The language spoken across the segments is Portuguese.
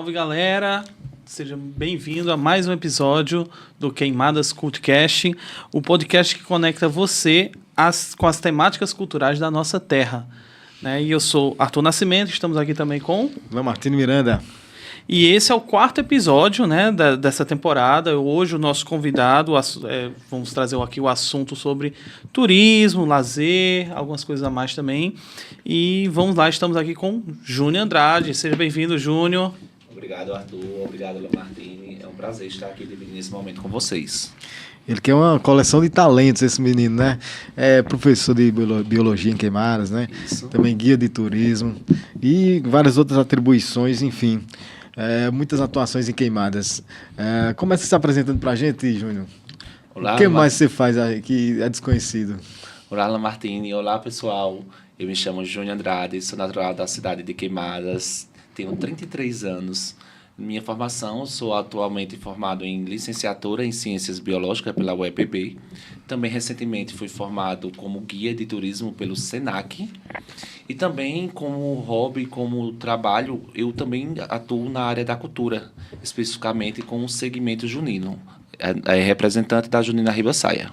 Salve, galera! Seja bem-vindo a mais um episódio do Queimadas Cultcast, o podcast que conecta você com as temáticas culturais da nossa terra. Né? E eu sou Arthur Nascimento, estamos aqui também com... Lamartine Miranda. E esse é o quarto episódio, né, dessa temporada. Hoje o nosso convidado, vamos trazer aqui o assunto sobre turismo, lazer, algumas coisas a mais também. E vamos lá, estamos aqui com Júnior Andrade. Seja bem-vindo, Júnior. Obrigado, Arthur. Obrigado, Lamartine. É um prazer estar aqui dividindo esse momento com vocês. Ele que é uma coleção de talentos, esse menino, né? É professor de biologia em Queimadas, né? Isso. Também guia de turismo e várias outras atribuições, enfim. Muitas atuações em Queimadas. Começa se apresentando pra gente, Júnior. Olá, O que mais você faz aí que é desconhecido? Olá, Lamartine. Olá, pessoal. Eu me chamo Júnior Andrade, sou natural da cidade de Queimadas, tenho 33 anos. Minha formação, sou atualmente formado em licenciatura em Ciências Biológicas pela UEPB. Também recentemente fui formado como guia de turismo pelo SENAC. E também como hobby, como trabalho, eu também atuo na área da cultura, especificamente com o segmento junino. É representante da Junina Ribassaia.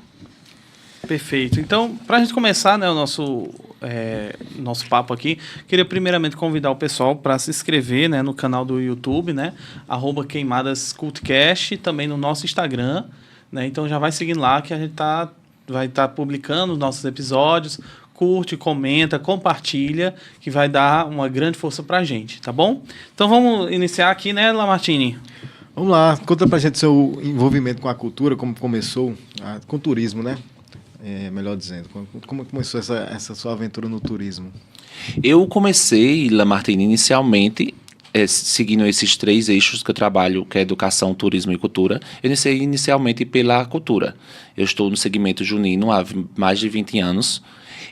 Perfeito. Então, para a gente começar, né, o nosso papo aqui, queria primeiramente convidar o pessoal para se inscrever, né, no canal do YouTube, né, @queimadascultcast, também no nosso Instagram, né, então já vai seguindo lá que a gente vai estar publicando os nossos episódios. Curte, comenta, compartilha, que vai dar uma grande força para a gente, tá bom? Então vamos iniciar aqui, né, Lamartine? Vamos lá, conta pra gente seu envolvimento com a cultura, como começou, com o turismo, né? Melhor dizendo, como começou essa sua aventura no turismo? Eu comecei, Lamartine, inicialmente, seguindo esses 3 eixos que eu trabalho, que é educação, turismo e cultura. Eu iniciei inicialmente pela cultura. Eu estou no segmento junino há mais de 20 anos.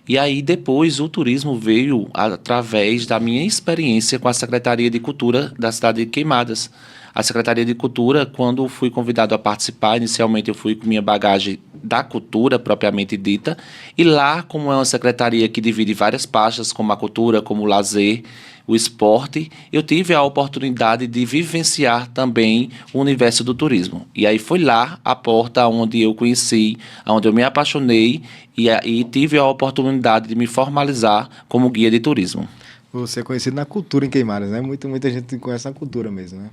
E aí depois o turismo veio através da minha experiência com a Secretaria de Cultura da cidade de Queimadas. A Secretaria de Cultura, quando fui convidado a participar, inicialmente eu fui com minha bagagem da cultura propriamente dita, e lá, como é uma secretaria que divide várias pastas, como a cultura, como o lazer, o esporte, eu tive a oportunidade de vivenciar também o universo do turismo. E aí foi lá a porta onde eu conheci, onde eu me apaixonei e tive a oportunidade de me formalizar como guia de turismo. Você é conhecido na cultura em Queimadas, né? Muita gente conhece na cultura mesmo, né?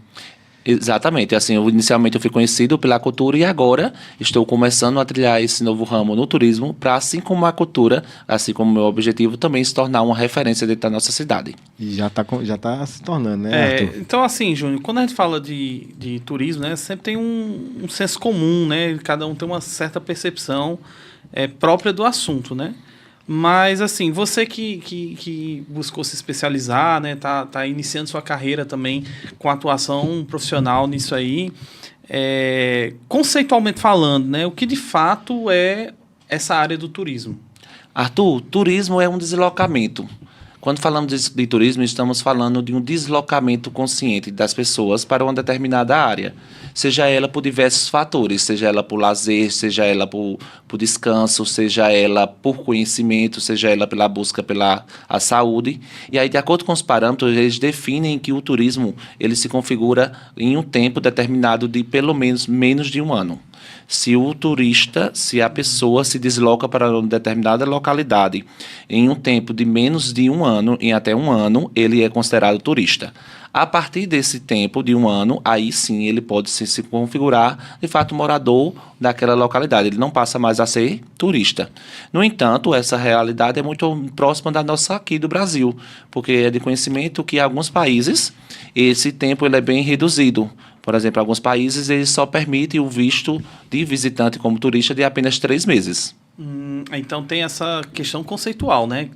Exatamente, assim, inicialmente eu fui conhecido pela cultura e agora estou começando a trilhar esse novo ramo no turismo para, assim como a cultura, assim como o meu objetivo, também se tornar uma referência dentro da nossa cidade. E já tá se tornando, né, Arthur? Então, assim, Júnior, quando a gente fala de turismo, né, sempre tem um senso comum, né? Cada um tem uma certa percepção própria do assunto, né? Mas, assim, você que buscou se especializar, né, tá iniciando sua carreira também com atuação profissional nisso aí, conceitualmente falando, né, o que de fato é essa área do turismo? Arthur, turismo é um deslocamento. Quando falamos de turismo, estamos falando de um deslocamento consciente das pessoas para uma determinada área. Seja ela por diversos fatores, seja ela por lazer, seja ela por descanso, seja ela por conhecimento, seja ela pela busca pela saúde. E aí, de acordo com os parâmetros, eles definem que o turismo ele se configura em um tempo determinado de pelo menos de um ano. Se a pessoa se desloca para uma determinada localidade em um tempo de menos de um ano, em até um ano, ele é considerado turista. A partir desse tempo de um ano, aí sim ele pode se configurar, de fato, morador daquela localidade. Ele não passa mais a ser turista. No entanto, essa realidade é muito próxima da nossa aqui do Brasil, porque é de conhecimento que em alguns países esse tempo ele é bem reduzido. Por exemplo, alguns países eles só permitem o visto de visitante como turista de apenas 3 meses. Então tem essa questão conceitual, né?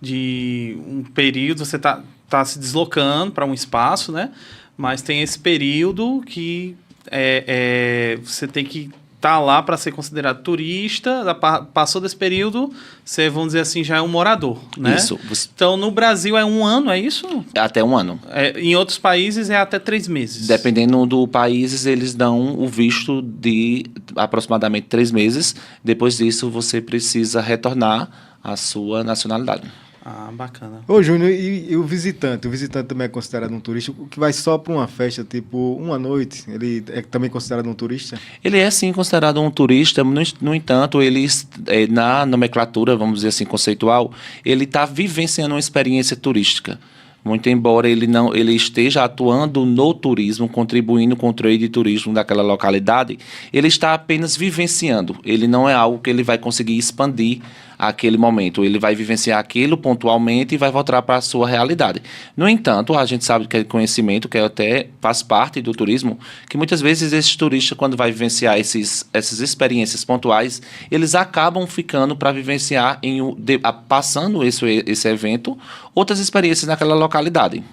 De um período, você tá se deslocando para um espaço, né? Mas tem esse período que você tem que estar lá para ser considerado turista. Passou desse período, você, vamos dizer assim, já é um morador, né? Isso. Então, no Brasil é 1 ano, é isso? Até 1 ano. Em outros países é até 3 meses. Dependendo do país, eles dão o visto de aproximadamente 3 meses. Depois disso, você precisa retornar à sua nacionalidade. Ah, bacana. Ô, Júnior, e o visitante? O visitante também é considerado um turista? O que vai só para uma festa, tipo, uma noite, ele é também considerado um turista? Ele é sim considerado um turista, no entanto, ele, na nomenclatura, vamos dizer assim, conceitual, ele está vivenciando uma experiência turística. Muito embora ele esteja atuando no turismo, contribuindo com o trade de turismo daquela localidade, ele está apenas vivenciando. Ele não é algo que ele vai conseguir expandir aquele momento. Ele vai vivenciar aquilo pontualmente e vai voltar para a sua realidade. No entanto, a gente sabe que é conhecimento, que até faz parte do turismo, que muitas vezes esses turistas, quando vai vivenciar essas experiências pontuais, eles acabam ficando para vivenciar, passando esse evento, outras experiências naquela localidade.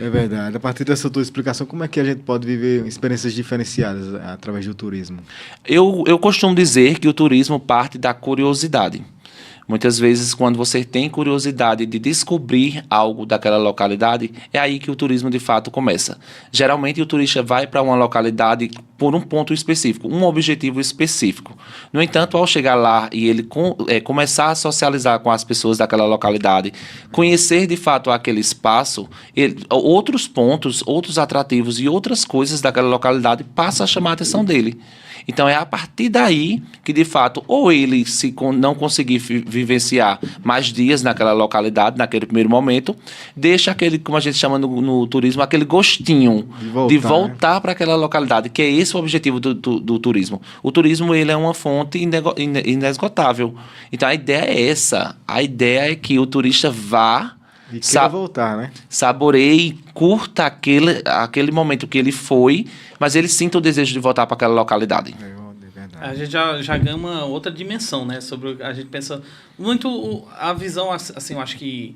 É verdade. A partir dessa tua explicação, como é que a gente pode viver experiências diferenciadas através do turismo? Eu costumo dizer que o turismo parte da curiosidade. Muitas vezes, quando você tem curiosidade de descobrir algo daquela localidade, é aí que o turismo de fato começa. Geralmente, o turista vai para uma localidade por um ponto específico, um objetivo específico. No entanto, ao chegar lá e ele começar a socializar com as pessoas daquela localidade, conhecer de fato aquele espaço, outros pontos, outros atrativos e outras coisas daquela localidade passam a chamar a atenção dele. Então, é a partir daí que, de fato, ou ele não conseguir vivenciar mais dias naquela localidade, naquele primeiro momento, deixa aquele, como a gente chama no turismo, aquele gostinho de voltar para aquela localidade, que é esse o objetivo do turismo. O turismo, ele é uma fonte inesgotável. Então, a ideia é essa. A ideia é que o turista vá e queira voltar, né? Saboreie, curta aquele momento que ele foi, mas ele sinta o desejo de voltar para aquela localidade. A gente já ganha uma outra dimensão, né? A gente pensa muito a visão, assim, eu acho que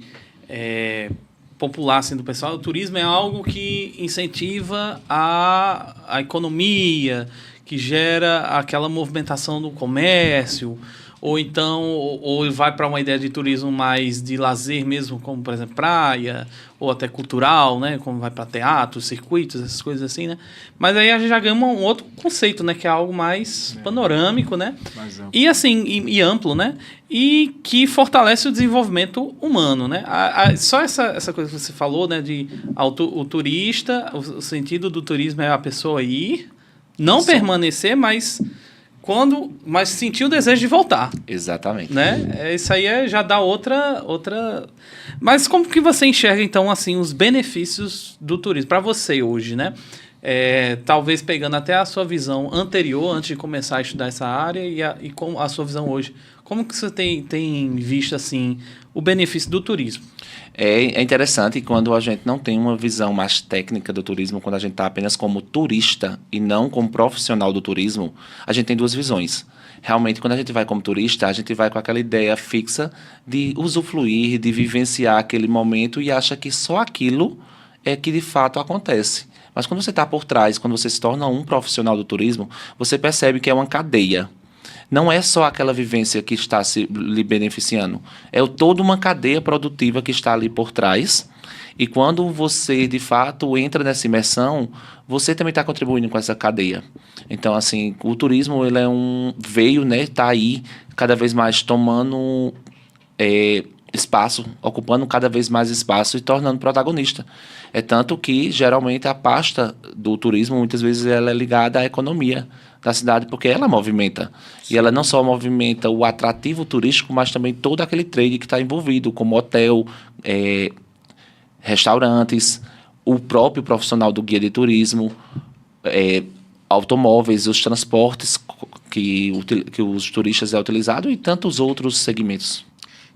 popular assim, do pessoal. O turismo é algo que incentiva a economia, que gera aquela movimentação do comércio, ou então ou vai para uma ideia de turismo mais de lazer mesmo, como, por exemplo, praia, ou até cultural, né? Como vai para teatros, circuitos, essas coisas assim, né? Mas aí a gente já ganha um outro conceito, né? Que é algo mais panorâmico, né? Mais amplo. E assim, e amplo, né? E que fortalece o desenvolvimento humano, né? Só essa coisa que você falou, né? O turista, o sentido do turismo é a pessoa ir, não permanecer, mas sentir o desejo de voltar. Exatamente. Né? Isso aí já dá outra... Mas como que você enxerga, então, assim, os benefícios do turismo para você hoje, né? Talvez pegando até a sua visão anterior, antes de começar a estudar essa área, e com a sua visão hoje. Como que você tem visto, assim, o benefício do turismo? É interessante quando a gente não tem uma visão mais técnica do turismo, quando a gente está apenas como turista e não como profissional do turismo, a gente tem duas visões. Realmente, quando a gente vai como turista, a gente vai com aquela ideia fixa de usufruir, de vivenciar aquele momento e acha que só aquilo é que de fato acontece. Mas quando você está por trás, quando você se torna um profissional do turismo, você percebe que é uma cadeia. Não é só aquela vivência que está lhe beneficiando, é toda uma cadeia produtiva que está ali por trás. E quando você, de fato, entra nessa imersão, você também está contribuindo com essa cadeia. Então, assim, o turismo ele veio, né, tá aí cada vez mais tomando espaço, ocupando cada vez mais espaço e tornando protagonista. É tanto que, geralmente, a pasta do turismo, muitas vezes, ela é ligada à economia da cidade, porque ela movimenta. Sim. E ela não só movimenta o atrativo turístico, mas também todo aquele trade que está envolvido, como hotel, restaurantes, o próprio profissional do guia de turismo, automóveis, os transportes que os turistas utilizados e tantos outros segmentos.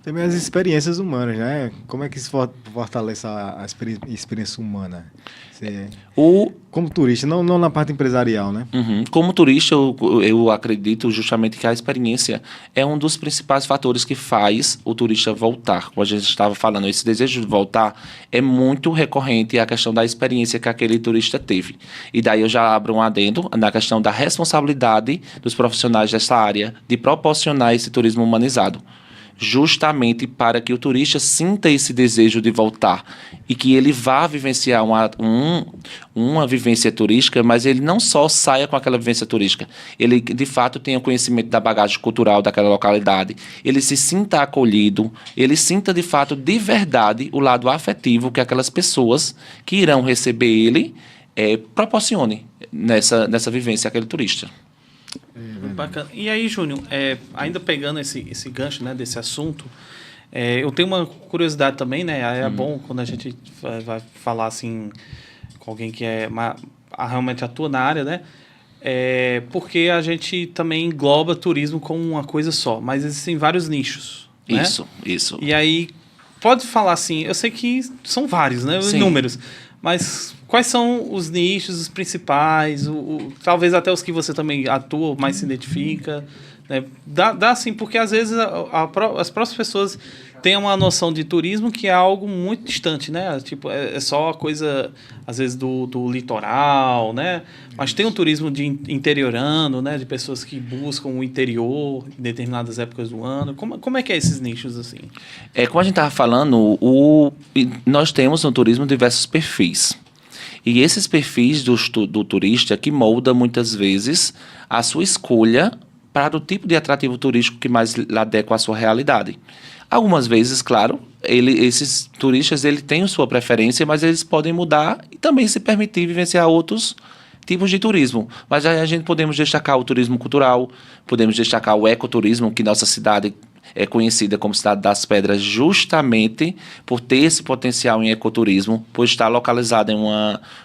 Também as experiências humanas, né? Como é que isso fortalece a experiência humana? Como turista, não na parte empresarial, né? Uhum. Como turista, eu acredito justamente que a experiência é um dos principais fatores que faz o turista voltar. Como a gente estava falando, esse desejo de voltar é muito recorrente à questão da experiência que aquele turista teve. E daí eu já abro um adendo na questão da responsabilidade dos profissionais dessa área de proporcionar esse turismo humanizado. justamente para que o turista sinta esse desejo de voltar e que ele vá vivenciar uma vivência turística, mas ele não só saia com aquela vivência turística, ele de fato tenha conhecimento da bagagem cultural daquela localidade, ele se sinta acolhido, ele sinta de fato de verdade o lado afetivo que aquelas pessoas que irão receber ele proporcione nessa vivência aquele turista. Bacana. E aí, Júnior, ainda pegando esse gancho, né, desse assunto, eu tenho uma curiosidade também, né? É bom quando a gente vai falar assim com alguém que realmente atua na área, né? Porque a gente também engloba turismo como uma coisa só, mas existem vários nichos. Né? Isso. E aí, pode falar assim, eu sei que são vários, né? Os Sim. números. Mas quais são os nichos, os principais, talvez até os que você também atua, mais se identifica, né? Dá assim, porque às vezes as próprias pessoas têm uma noção de turismo que é algo muito distante, né? Tipo, é só a coisa, às vezes, do litoral, né? Mas tem um turismo de interiorano, né? De pessoas que buscam o interior em determinadas épocas do ano. Como é que é esses nichos, assim? Como a gente estava falando, nós temos no turismo diversos perfis. E esses perfis do turista que molda muitas vezes a sua escolha para o tipo de atrativo turístico que mais adequa à sua realidade. Algumas vezes, claro, esses turistas têm sua preferência, mas eles podem mudar e também se permitir vivenciar outros tipos de turismo. Mas a gente podemos destacar o turismo cultural, podemos destacar o ecoturismo, que nossa cidade é conhecida como Cidade das Pedras justamente por ter esse potencial em ecoturismo, por estar localizada em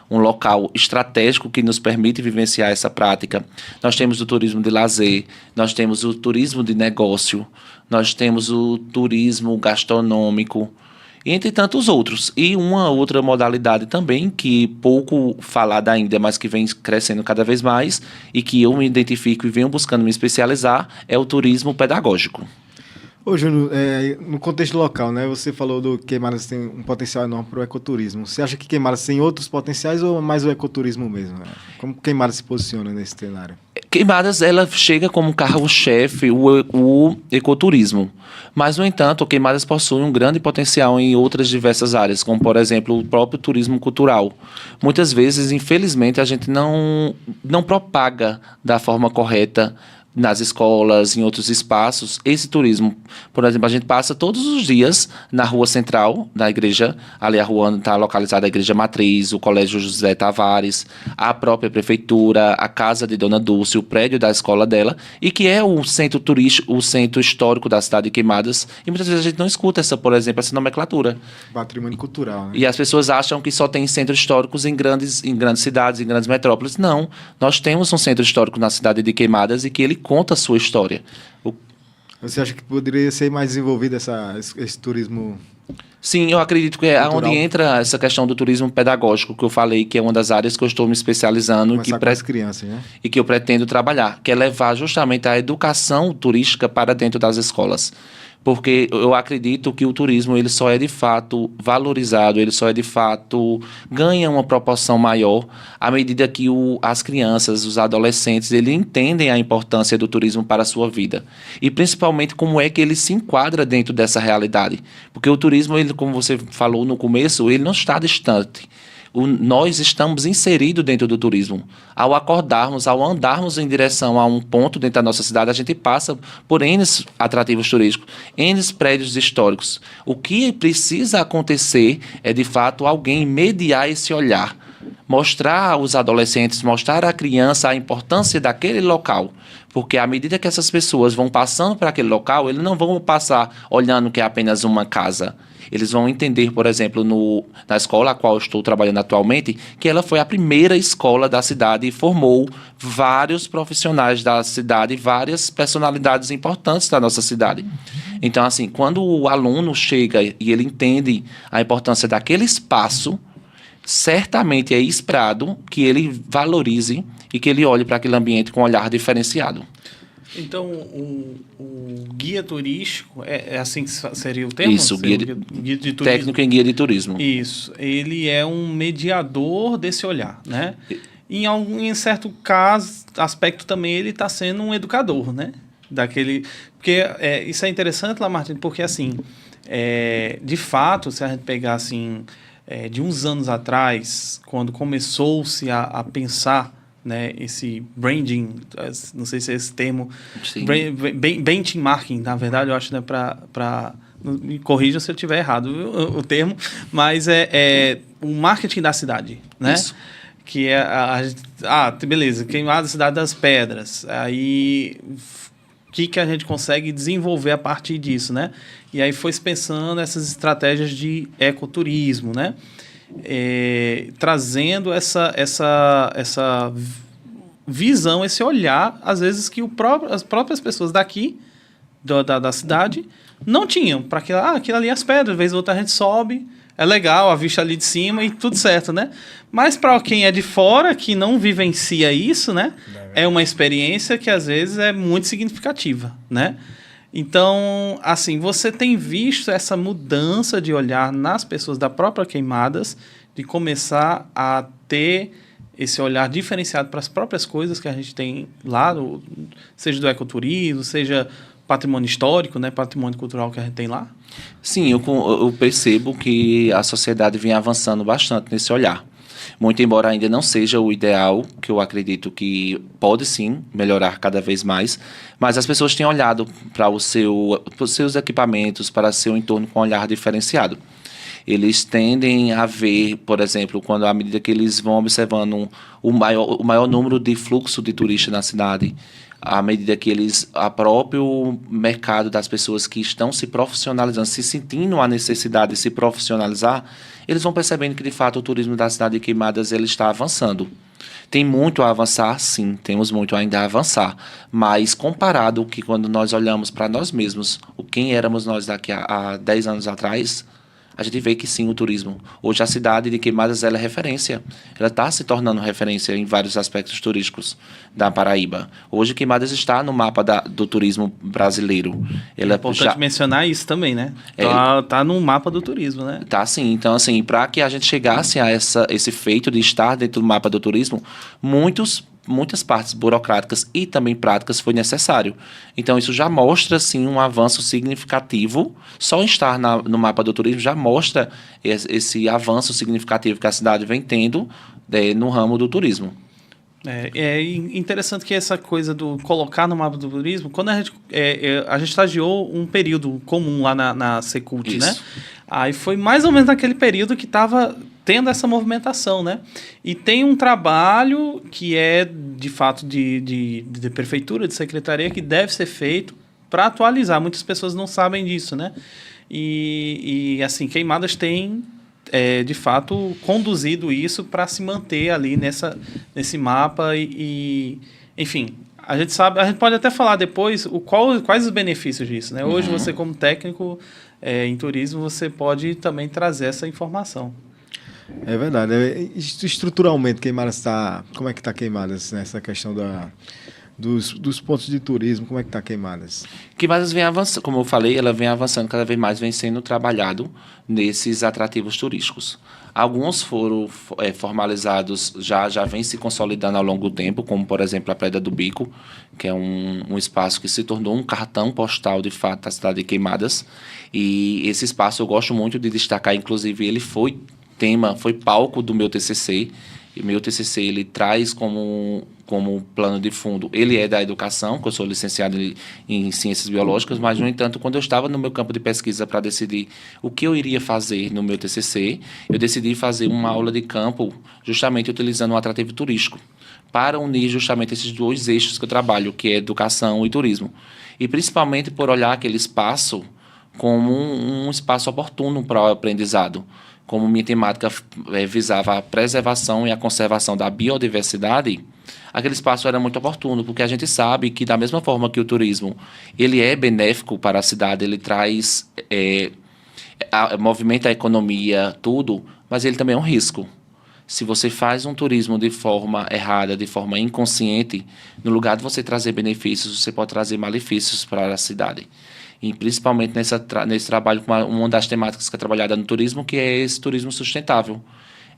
um local estratégico que nos permite vivenciar essa prática. Nós temos o turismo de lazer, nós temos o turismo de negócio, nós temos o turismo gastronômico, entre tantos outros. E uma outra modalidade também, que pouco falada ainda, mas que vem crescendo cada vez mais, e que eu me identifico e venho buscando me especializar, é o turismo pedagógico. Ô, Júnior, no contexto local, né? Você falou do Queimadas tem um potencial enorme para o ecoturismo. Você acha que Queimadas tem outros potenciais ou mais o ecoturismo mesmo? Né? Como Queimadas se posiciona nesse cenário? Queimadas, ela chega como carro-chefe o ecoturismo. Mas, no entanto, Queimadas possui um grande potencial em outras diversas áreas, como, por exemplo, o próprio turismo cultural. Muitas vezes, infelizmente, a gente não propaga da forma correta nas escolas, em outros espaços, esse turismo. Por exemplo, a gente passa todos os dias na rua central da igreja, ali a rua onde está localizada a igreja matriz, o Colégio José Tavares, a própria prefeitura, a casa de Dona Dulce, o prédio da escola dela, e que é o centro turístico, o centro histórico da cidade de Queimadas, e muitas vezes a gente não escuta por exemplo, essa nomenclatura. Patrimônio cultural, né? E as pessoas acham que só tem centros históricos em grandes cidades, em grandes metrópoles. Não, nós temos um centro histórico na cidade de Queimadas e que ele conta a sua história. Você acha que poderia ser mais desenvolvido esse turismo? Sim, eu acredito que é onde entra essa questão do turismo pedagógico, que eu falei, que é uma das áreas que eu estou me especializando com as crianças, né? E que eu pretendo trabalhar, que é levar justamente a educação turística para dentro das escolas. Porque eu acredito que o turismo ele só é de fato valorizado, ele só é de fato ganha uma proporção maior à medida que as crianças, os adolescentes, eles entendem a importância do turismo para a sua vida. E principalmente como é que ele se enquadra dentro dessa realidade. Porque o turismo, ele, como você falou no começo, ele não está distante. Nós estamos inseridos dentro do turismo. Ao acordarmos, ao andarmos em direção a um ponto dentro da nossa cidade, a gente passa por N atrativos turísticos, N prédios históricos. O que precisa acontecer é, de fato, alguém mediar esse olhar, mostrar aos adolescentes, mostrar à criança a importância daquele local. Porque à medida que essas pessoas vão passando para aquele local, eles não vão passar olhando que é apenas uma casa. Eles vão entender, por exemplo, na escola a qual eu estou trabalhando atualmente, que ela foi a primeira escola da cidade e formou vários profissionais da cidade, várias personalidades importantes da nossa cidade. Então, assim, quando o aluno chega e ele entende a importância daquele espaço, certamente é esperado que ele valorize e que ele olhe para aquele ambiente com um olhar diferenciado. Então, o guia turístico, é assim que seria o termo? Isso, guia de turismo. Técnico em guia de turismo. Isso, ele é um mediador desse olhar, né? Em certo caso, aspecto também, ele está sendo um educador, né? daquele... Porque isso é interessante, Lamartine, porque, assim, de fato, se a gente pegar, assim, de uns anos atrás, quando começou-se a pensar, né, esse branding, não sei se é esse termo, benchmarking, na verdade, eu acho, né, me corrija se eu estiver errado o termo, mas o marketing da cidade, né? Isso. Que beleza, Queimadas, Cidade das Pedras. Aí, o que a gente consegue desenvolver a partir disso, né? E aí foi se pensando nessas estratégias de ecoturismo, né? Trazendo essa visão, esse olhar, às vezes, que as próprias pessoas daqui, da cidade, não tinham. Para aquilo ali é as pedras, vez ou outra a gente sobe, é legal, a vista ali de cima e tudo certo, né? Mas para quem é de fora, que não vivencia isso, né? É uma experiência que às vezes é muito significativa, né? Então, assim, você tem visto essa mudança de olhar nas pessoas da própria Queimadas, de começar a ter esse olhar diferenciado para as próprias coisas que a gente tem lá, seja do ecoturismo, seja patrimônio histórico, né, patrimônio cultural que a gente tem lá? Sim, eu percebo que a sociedade vem avançando bastante nesse olhar. Muito embora ainda não seja o ideal, que eu acredito que pode sim melhorar cada vez mais, mas as pessoas têm olhado para os seus equipamentos, para seu entorno com um olhar diferenciado. Eles tendem a ver, por exemplo, à medida que eles vão observando o maior número de fluxo de turistas na cidade, à medida que o próprio mercado das pessoas que estão se profissionalizando, se sentindo a necessidade de se profissionalizar, eles vão percebendo que, de fato, o turismo da cidade de Queimadas ele está avançando. Tem muito a avançar, sim, temos muito ainda a avançar, mas comparado que quando nós olhamos para nós mesmos, quem éramos nós daqui a 10 anos atrás, a gente vê que sim, o turismo. Hoje a cidade de Queimadas ela é referência. Ela está se tornando referência em vários aspectos turísticos da Paraíba. Hoje Queimadas está no mapa do turismo brasileiro. É importante mencionar isso também, né? Tá no mapa do turismo, né? Tá sim. Então, assim, para que a gente chegasse a esse feito de estar dentro do mapa do turismo, muitas partes burocráticas e também práticas foi necessário. Então, isso já mostra, sim, um avanço significativo. Só estar no mapa do turismo já mostra esse avanço significativo que a cidade vem tendo no ramo do turismo. É interessante que essa coisa do colocar no mapa do turismo, quando a gente estagiou um período comum lá na Secult, né? Aí foi mais ou menos naquele período que estava tendo essa movimentação, né? E tem um trabalho que é, de fato, de prefeitura, de secretaria, que deve ser feito para atualizar. Muitas pessoas não sabem disso, né? E assim, Queimadas tem... de fato, conduzido isso para se manter ali nesse mapa enfim, a gente pode até falar depois quais os benefícios disso, né? Hoje, você como técnico em turismo, você pode também trazer essa informação. É verdade. Estruturalmente, Queimadas está... Como é que está Queimadas nessa questão dos pontos de turismo? Como é que está Queimadas? Queimadas vem avançando, como eu falei, ela vem avançando cada vez mais, vem sendo trabalhado nesses atrativos turísticos. Alguns foram formalizados, já vem se consolidando ao longo do tempo, como, por exemplo, a Pedra do Bico, que é um espaço que se tornou um cartão postal, de fato, da cidade de Queimadas. E esse espaço eu gosto muito de destacar, inclusive ele foi palco do meu TCC. E o meu TCC ele traz como plano de fundo, ele é da educação, que eu sou licenciado em ciências biológicas, mas, no entanto, quando eu estava no meu campo de pesquisa para decidir o que eu iria fazer no meu TCC, eu decidi fazer uma aula de campo justamente utilizando um atrativo turístico, para unir justamente esses dois eixos que eu trabalho, que é educação e turismo. E principalmente por olhar aquele espaço como um espaço oportuno para o aprendizado. Como minha temática visava a preservação e a conservação da biodiversidade, aquele espaço era muito oportuno, porque a gente sabe que, da mesma forma que o turismo ele é benéfico para a cidade, ele traz, movimenta a economia, tudo, mas ele também é um risco. Se você faz um turismo de forma errada, de forma inconsciente, no lugar de você trazer benefícios, você pode trazer malefícios para a cidade. E principalmente nesse trabalho com uma das temáticas que é trabalhada no turismo, que é esse turismo sustentável.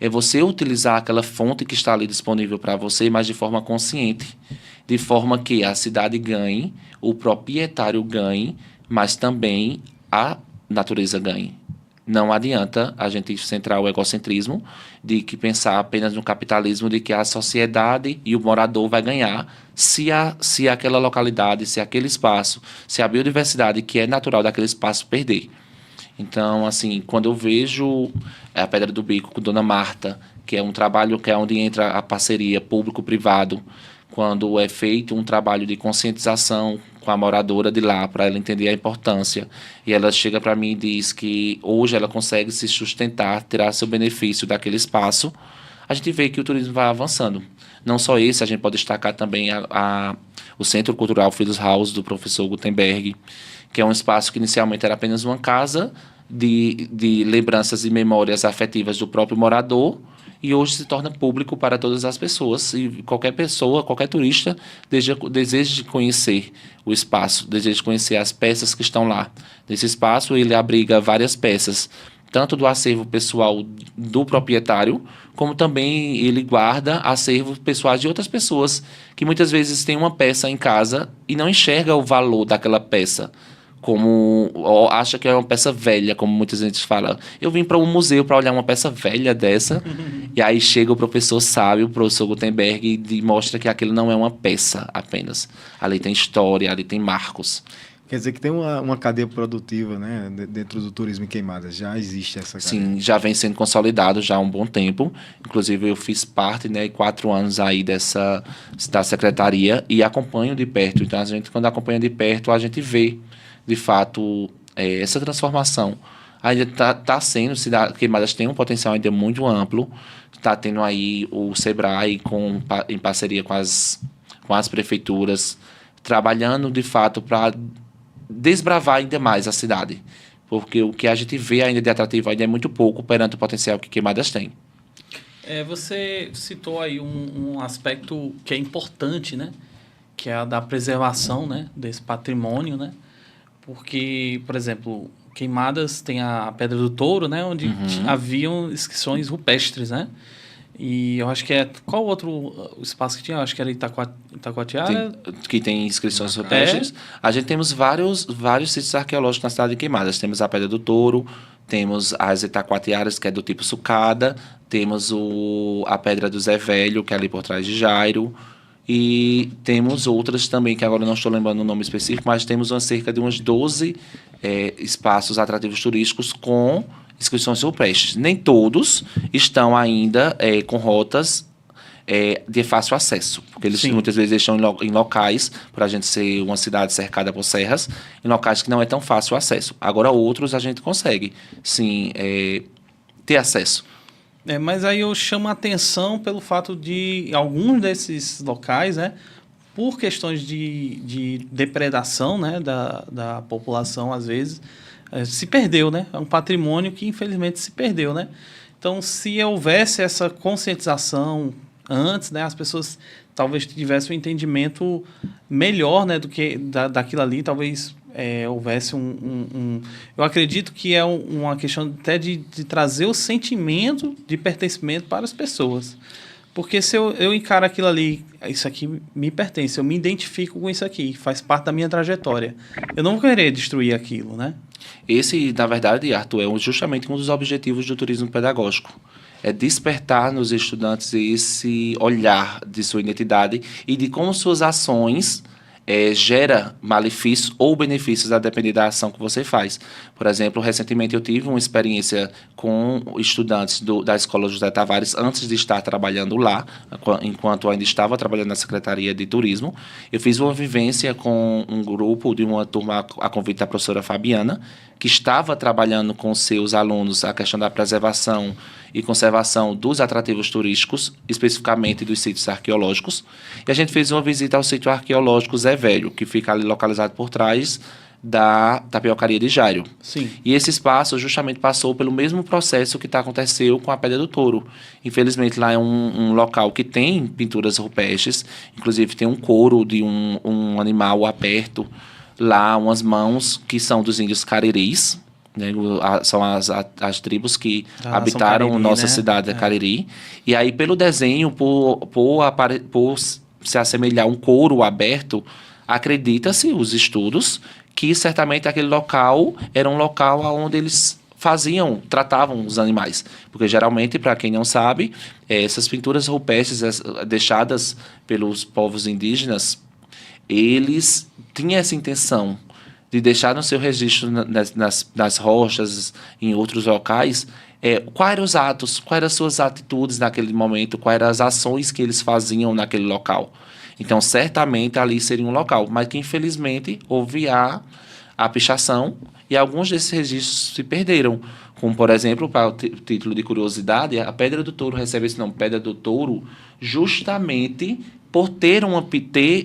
É você utilizar aquela fonte que está ali disponível para você, mas de forma consciente, de forma que a cidade ganhe, o proprietário ganhe, mas também a natureza ganhe. Não adianta a gente centrar o egocentrismo de que pensar apenas no capitalismo, de que a sociedade e o morador vai ganhar se aquela localidade, se aquele espaço, se a biodiversidade que é natural daquele espaço perder. Então, assim, quando eu vejo a Pedra do Bico com Dona Marta, que é um trabalho que é onde entra a parceria público-privado, quando é feito um trabalho de conscientização com a moradora de lá, para ela entender a importância, e ela chega para mim e diz que hoje ela consegue se sustentar, tirar seu benefício daquele espaço, a gente vê que o turismo vai avançando. Não só esse, a gente pode destacar também o Centro Cultural Friedrich House, do professor Gutenberg, que é um espaço que inicialmente era apenas uma casa de lembranças e memórias afetivas do próprio morador, e hoje se torna público para todas as pessoas, e qualquer pessoa, qualquer turista deseja conhecer o espaço, deseja conhecer as peças que estão lá. Nesse espaço ele abriga várias peças, tanto do acervo pessoal do proprietário, como também ele guarda acervos pessoais de outras pessoas, que muitas vezes têm uma peça em casa e não enxerga o valor daquela peça, como acha que é uma peça velha, como muitas vezes fala. Eu vim para um museu para olhar uma peça velha dessa, e aí chega o professor sábio, o professor Gutenberg, e mostra que aquilo não é uma peça apenas. Ali tem história, ali tem marcos. Quer dizer que tem uma cadeia produtiva, né, dentro do turismo em Queimadas. Já existe essa cadeia. Sim, já vem sendo consolidado já há um bom tempo. Inclusive, eu fiz parte, né, 4 anos aí da secretaria e acompanho de perto. Então, a gente, quando acompanha de perto, a gente vê, de fato, essa transformação. Ainda está sendo, Queimadas tem um potencial ainda muito amplo. Está tendo aí o SEBRAE em parceria com as prefeituras, trabalhando, de fato, para desbravar ainda mais a cidade, porque o que a gente vê ainda de atrativo ainda é muito pouco perante o potencial que Queimadas tem. Você citou aí um aspecto que é importante, né? Que é a da preservação, né? Desse patrimônio, né? Porque, por exemplo, Queimadas tem a Pedra do Touro, né? Onde haviam inscrições rupestres, né? E eu acho que qual outro espaço que tinha? Eu acho que era Itacoatiara. Que tem inscrições rupestres. A gente temos vários sítios arqueológicos na cidade de Queimadas. Temos a Pedra do Touro, temos as Itacoatiaras, que é do tipo sucada, temos a Pedra do Zé Velho, que é ali por trás de Jairo, e temos outras também, que agora não estou lembrando o nome específico, mas temos cerca de uns 12 espaços atrativos turísticos com inscrições rupestres. Nem todos estão ainda com rotas de fácil acesso, porque eles muitas vezes estão em locais, por a gente ser uma cidade cercada por serras, em locais que não é tão fácil o acesso. Agora outros a gente consegue, sim, ter acesso. Mas aí eu chamo a atenção pelo fato de alguns desses locais, né, por questões de depredação, né, da população, às vezes, se perdeu, né? É um patrimônio que, infelizmente, se perdeu, né? Então, se houvesse essa conscientização antes, né, as pessoas talvez tivessem um entendimento melhor, né, do que daquilo ali, talvez houvesse eu acredito que é uma questão até de trazer o sentimento de pertencimento para as pessoas. Porque se eu encaro aquilo ali, isso aqui me pertence, eu me identifico com isso aqui, faz parte da minha trajetória. Eu não vou querer destruir aquilo, né? Esse, na verdade, Arthur, é justamente um dos objetivos do turismo pedagógico. É despertar nos estudantes esse olhar de sua identidade e de como suas ações gera malefícios ou benefícios a depender da ação que você faz. Por exemplo, recentemente eu tive uma experiência com estudantes da Escola José Tavares, antes de estar trabalhando lá, enquanto eu ainda estava trabalhando na Secretaria de Turismo. Eu fiz uma vivência com um grupo de uma turma, a convite da professora Fabiana, que estava trabalhando com seus alunos a questão da preservação e conservação dos atrativos turísticos, especificamente dos sítios arqueológicos. E a gente fez uma visita ao sítio arqueológico Zé Velho, que fica ali localizado por trás da tapiocaria de Jairo. Sim. E esse espaço justamente passou pelo mesmo processo que aconteceu com a Pedra do Touro. Infelizmente, lá é um local que tem pinturas rupestres, inclusive tem um couro de um animal aberto, lá umas mãos que são dos índios cariris, né? São as tribos que Da nação habitaram Cariri, nossa né? cidade, Cariri. E aí, pelo desenho, por se assemelhar a um couro aberto, acredita-se, os estudos, que certamente aquele local era um local onde eles tratavam os animais. Porque geralmente, para quem não sabe, essas pinturas rupestres deixadas pelos povos indígenas, eles tinham essa intenção de deixar no seu registro nas rochas, em outros locais, quais eram os atos, quais eram as suas atitudes naquele momento, quais eram as ações que eles faziam naquele local. Então, certamente, ali seria um local, mas que, infelizmente, houve a pichação e alguns desses registros se perderam. Como, por exemplo, para o título de curiosidade, a Pedra do Touro recebe esse nome, Pedra do Touro, justamente por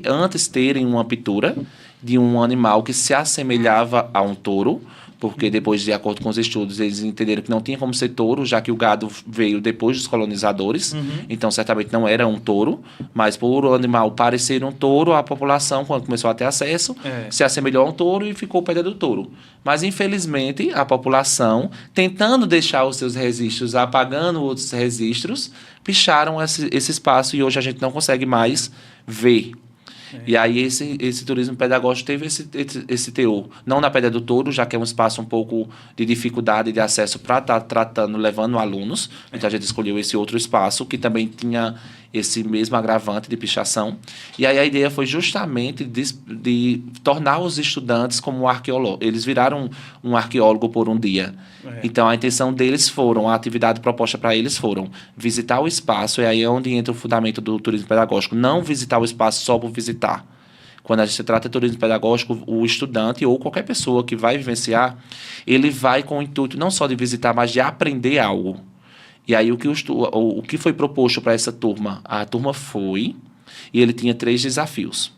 antes terem uma pintura de um animal que se assemelhava a um touro, porque depois, de acordo com os estudos, eles entenderam que não tinha como ser touro, já que o gado veio depois dos colonizadores, então certamente não era um touro, mas por o animal parecer um touro, a população, quando começou a ter acesso, se assemelhou a um touro e ficou Pedra do Touro. Mas, infelizmente, a população, tentando deixar os seus registros, apagando outros registros, picharam esse espaço e hoje a gente não consegue mais ver. E aí esse turismo pedagógico teve esse teor. Não na Pedra do Touro, já que é um espaço um pouco de dificuldade de acesso para estar tratando, levando alunos. Então a gente escolheu esse outro espaço, que também tinha esse mesmo agravante de pichação. E aí a ideia foi justamente de tornar os estudantes como arqueólogos. Eles viraram um arqueólogo por um dia. Então a intenção deles a atividade proposta para eles foram visitar o espaço, e aí é onde entra o fundamento do turismo pedagógico. Não visitar o espaço só por visitar. Quando a gente trata de turismo pedagógico, o estudante ou qualquer pessoa que vai vivenciar, ele vai com o intuito não só de visitar, mas de aprender algo. E aí o que foi proposto para essa turma? A turma foi, e ele tinha 3 desafios.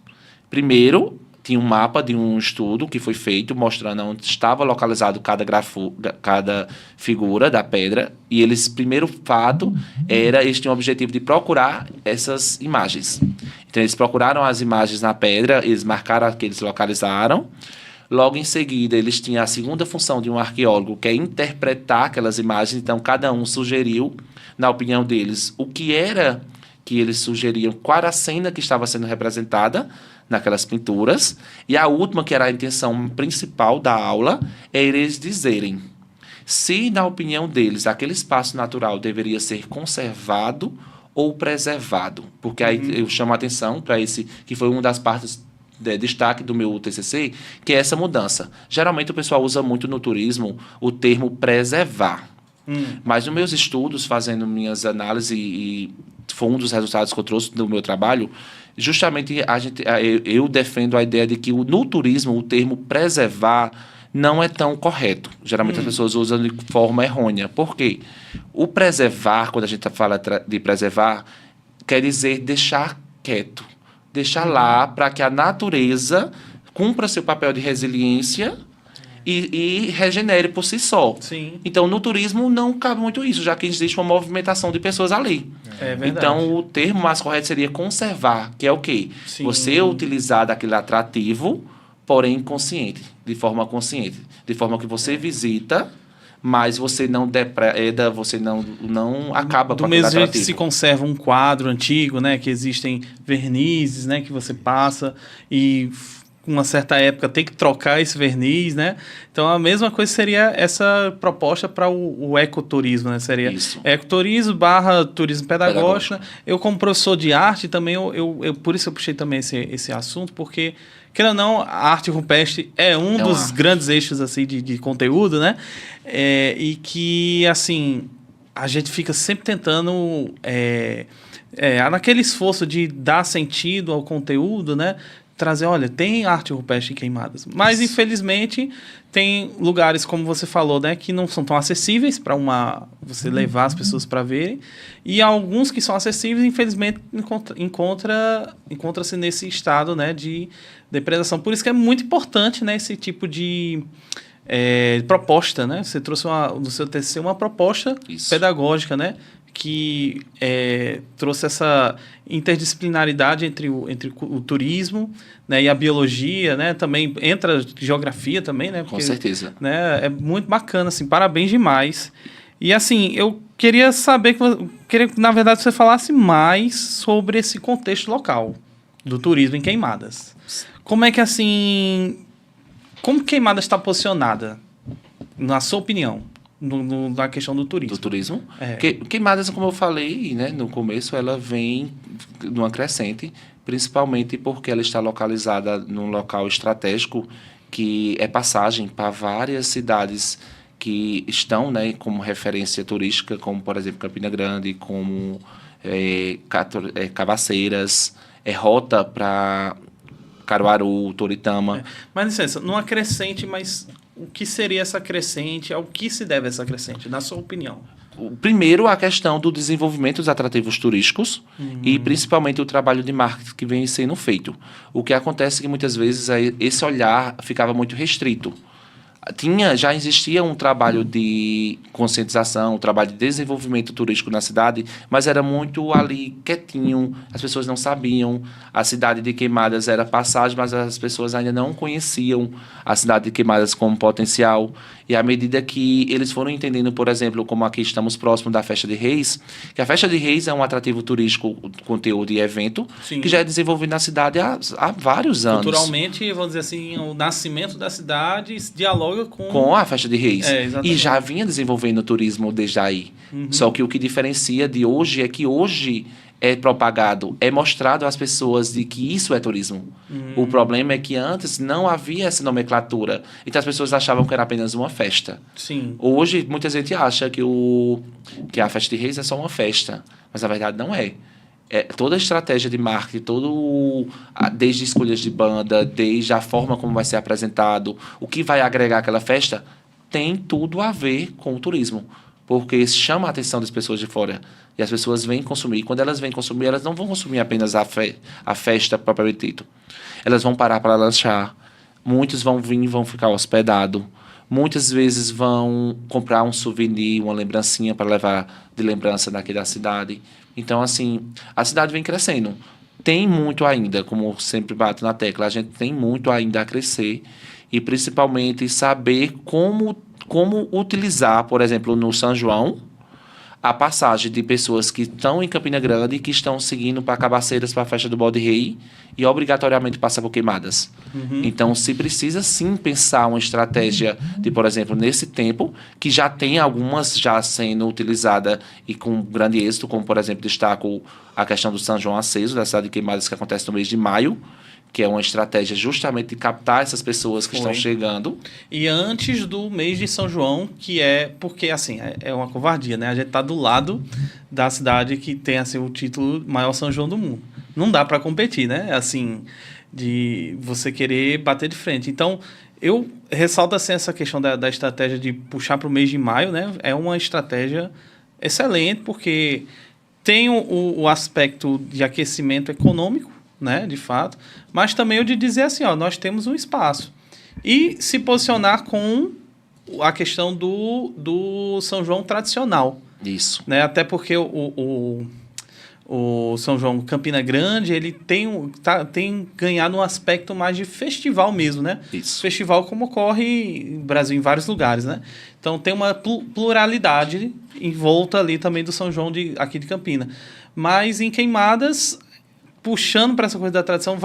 Primeiro, tinha um mapa de um estudo que foi feito, mostrando onde estava localizado cada figura da pedra, e primeiro fato eles tinham o objetivo de procurar essas imagens. Então eles procuraram as imagens na pedra, eles marcaram a que eles localizaram. Logo em seguida, eles tinham a segunda função de um arqueólogo, que é interpretar aquelas imagens. Então, cada um sugeriu, na opinião deles, o que era que eles sugeriam, qual era a cena que estava sendo representada naquelas pinturas. E a última, que era a intenção principal da aula, é eles dizerem se, na opinião deles, aquele espaço natural deveria ser conservado ou preservado. Porque aí eu chamo a atenção para esse, que foi uma das partes de destaque do meu TCC, que é essa mudança. Geralmente o pessoal usa muito no turismo o termo preservar. Mas nos meus estudos, fazendo minhas análises, e foi um dos resultados que eu trouxe do meu trabalho, justamente eu defendo a ideia de que no turismo o termo preservar não é tão correto. Geralmente as pessoas usam de forma errônea. Por quê? O preservar, quando a gente fala de preservar, quer dizer deixar quieto. Deixar lá para que a natureza cumpra seu papel de resiliência e regenere por si só. Sim. Então, no turismo não cabe muito isso, já que existe uma movimentação de pessoas ali. É verdade. Então, o termo mais correto seria conservar, que é o quê? Sim. Você utilizar daquele atrativo, porém consciente, de forma consciente. De forma que você visita, mas você não depreda, você não acaba com do aquele mesmo jeito que atrativo. se conserva um quadro antigo, né, que existem vernizes, né, que você passa e com uma certa época tem que trocar esse verniz, né? Então a mesma coisa seria essa proposta para o ecoturismo, né? Seria Isso. ecoturismo / turismo pedagógico. Né? Eu, como professor de arte, também por isso eu puxei também esse assunto, porque, querendo ou não, a arte rupestre é um dos grandes eixos assim, de conteúdo, né? E que, assim, a gente fica sempre tentando, naquele esforço de dar sentido ao conteúdo, né? Trazer, olha, tem arte rupestre em Queimadas, mas infelizmente tem lugares, como você falou, né, que não são tão acessíveis para você levar as pessoas para verem, e alguns que são acessíveis, infelizmente, encontra-se nesse estado, né, de depredação. Por isso que é muito importante, né, esse tipo de proposta, né? Você trouxe no seu TCC uma proposta pedagógica, né? que trouxe essa interdisciplinaridade entre o turismo, né, e a biologia, né? Também entra geografia também, né? Porque, Com certeza. né, é muito bacana, assim, parabéns demais. E assim, eu queria saber, queria que na verdade você falasse mais sobre esse contexto local do turismo em Queimadas. Como é que assim, como Queimadas está posicionada, na sua opinião, na questão do turismo? Do turismo. É. Queimadas, como eu falei, né, no começo, ela vem numa crescente, principalmente porque ela está localizada num local estratégico que é passagem para várias cidades que estão, né, como referência turística, como, por exemplo, Campina Grande, como Cabaceiras, rota para Caruaru, Toritama. Mas, licença, numa crescente, mas o que seria essa crescente? Ao que se deve essa crescente, na sua opinião? Primeiro, a questão do desenvolvimento dos atrativos turísticos e principalmente o trabalho de marketing que vem sendo feito. O que acontece é que muitas vezes esse olhar ficava muito restrito. Já existia um trabalho de conscientização, um trabalho de desenvolvimento turístico na cidade, mas era muito ali quietinho, as pessoas não sabiam. A cidade de Queimadas era passagem, mas as pessoas ainda não conheciam a cidade de Queimadas como potencial. E à medida que eles foram entendendo, por exemplo, como aqui estamos próximo da Festa de Reis, que a Festa de Reis é um atrativo turístico, conteúdo e evento, Sim. que já é desenvolvido na cidade há vários anos. Culturalmente, vamos dizer assim, o nascimento da cidade dialoga com a Festa de Reis. Exatamente. E já vinha desenvolvendo o turismo desde aí. Só que o que diferencia de hoje é que hoje é propagado, é mostrado às pessoas de que isso é turismo. O problema é que antes não havia essa nomenclatura. Então as pessoas achavam que era apenas uma festa. Sim. Hoje, muita gente acha que a Festa de Reis é só uma festa. Mas na verdade não é. Toda a estratégia de marketing, desde escolhas de banda, desde a forma como vai ser apresentado, o que vai agregar aquela festa, tem tudo a ver com o turismo. Porque chama a atenção das pessoas de fora. E as pessoas vêm consumir. E quando elas vêm consumir, elas não vão consumir apenas a festa propriamente dita. Elas vão parar para lanchar. Muitos vão vir e vão ficar hospedados. Muitas vezes vão comprar um souvenir, uma lembrancinha para levar de lembrança daqui da cidade. Então, assim, a cidade vem crescendo. Tem muito ainda, como sempre bato na tecla, a gente tem muito ainda a crescer. E, principalmente, saber como utilizar, por exemplo, no São João, a passagem de pessoas que estão em Campina Grande e que estão seguindo para Cabaceiras, para a festa do Bode Rei, e obrigatoriamente passa por Queimadas. Então, se precisa sim pensar uma estratégia de, por exemplo, nesse tempo, que já tem algumas já sendo utilizadas e com grande êxito, como, por exemplo, destaco a questão do São João Aceso, da cidade de Queimadas, que acontece no mês de maio, que é uma estratégia justamente de captar essas pessoas que estão chegando. E antes do mês de São João, que porque, assim, é uma covardia, né? A gente tá do lado da cidade que tem, assim, o título maior São João do mundo. Não dá para competir, né? Assim, de você querer bater de frente. Então, eu ressalto, assim, essa questão da estratégia de puxar para o mês de maio, né? É uma estratégia excelente, porque tem o aspecto de aquecimento econômico, né, de fato, mas também o de dizer assim, ó, nós temos um espaço. E se posicionar com a questão do São João tradicional. Isso. Né? Até porque o São João Campina Grande, ele tem ganhado um aspecto mais de festival mesmo, né? Isso. Festival como ocorre no Brasil em vários lugares, né? Então tem uma pluralidade em volta ali também do São João aqui de Campina. Mas em Queimadas, puxando para essa coisa da tradição,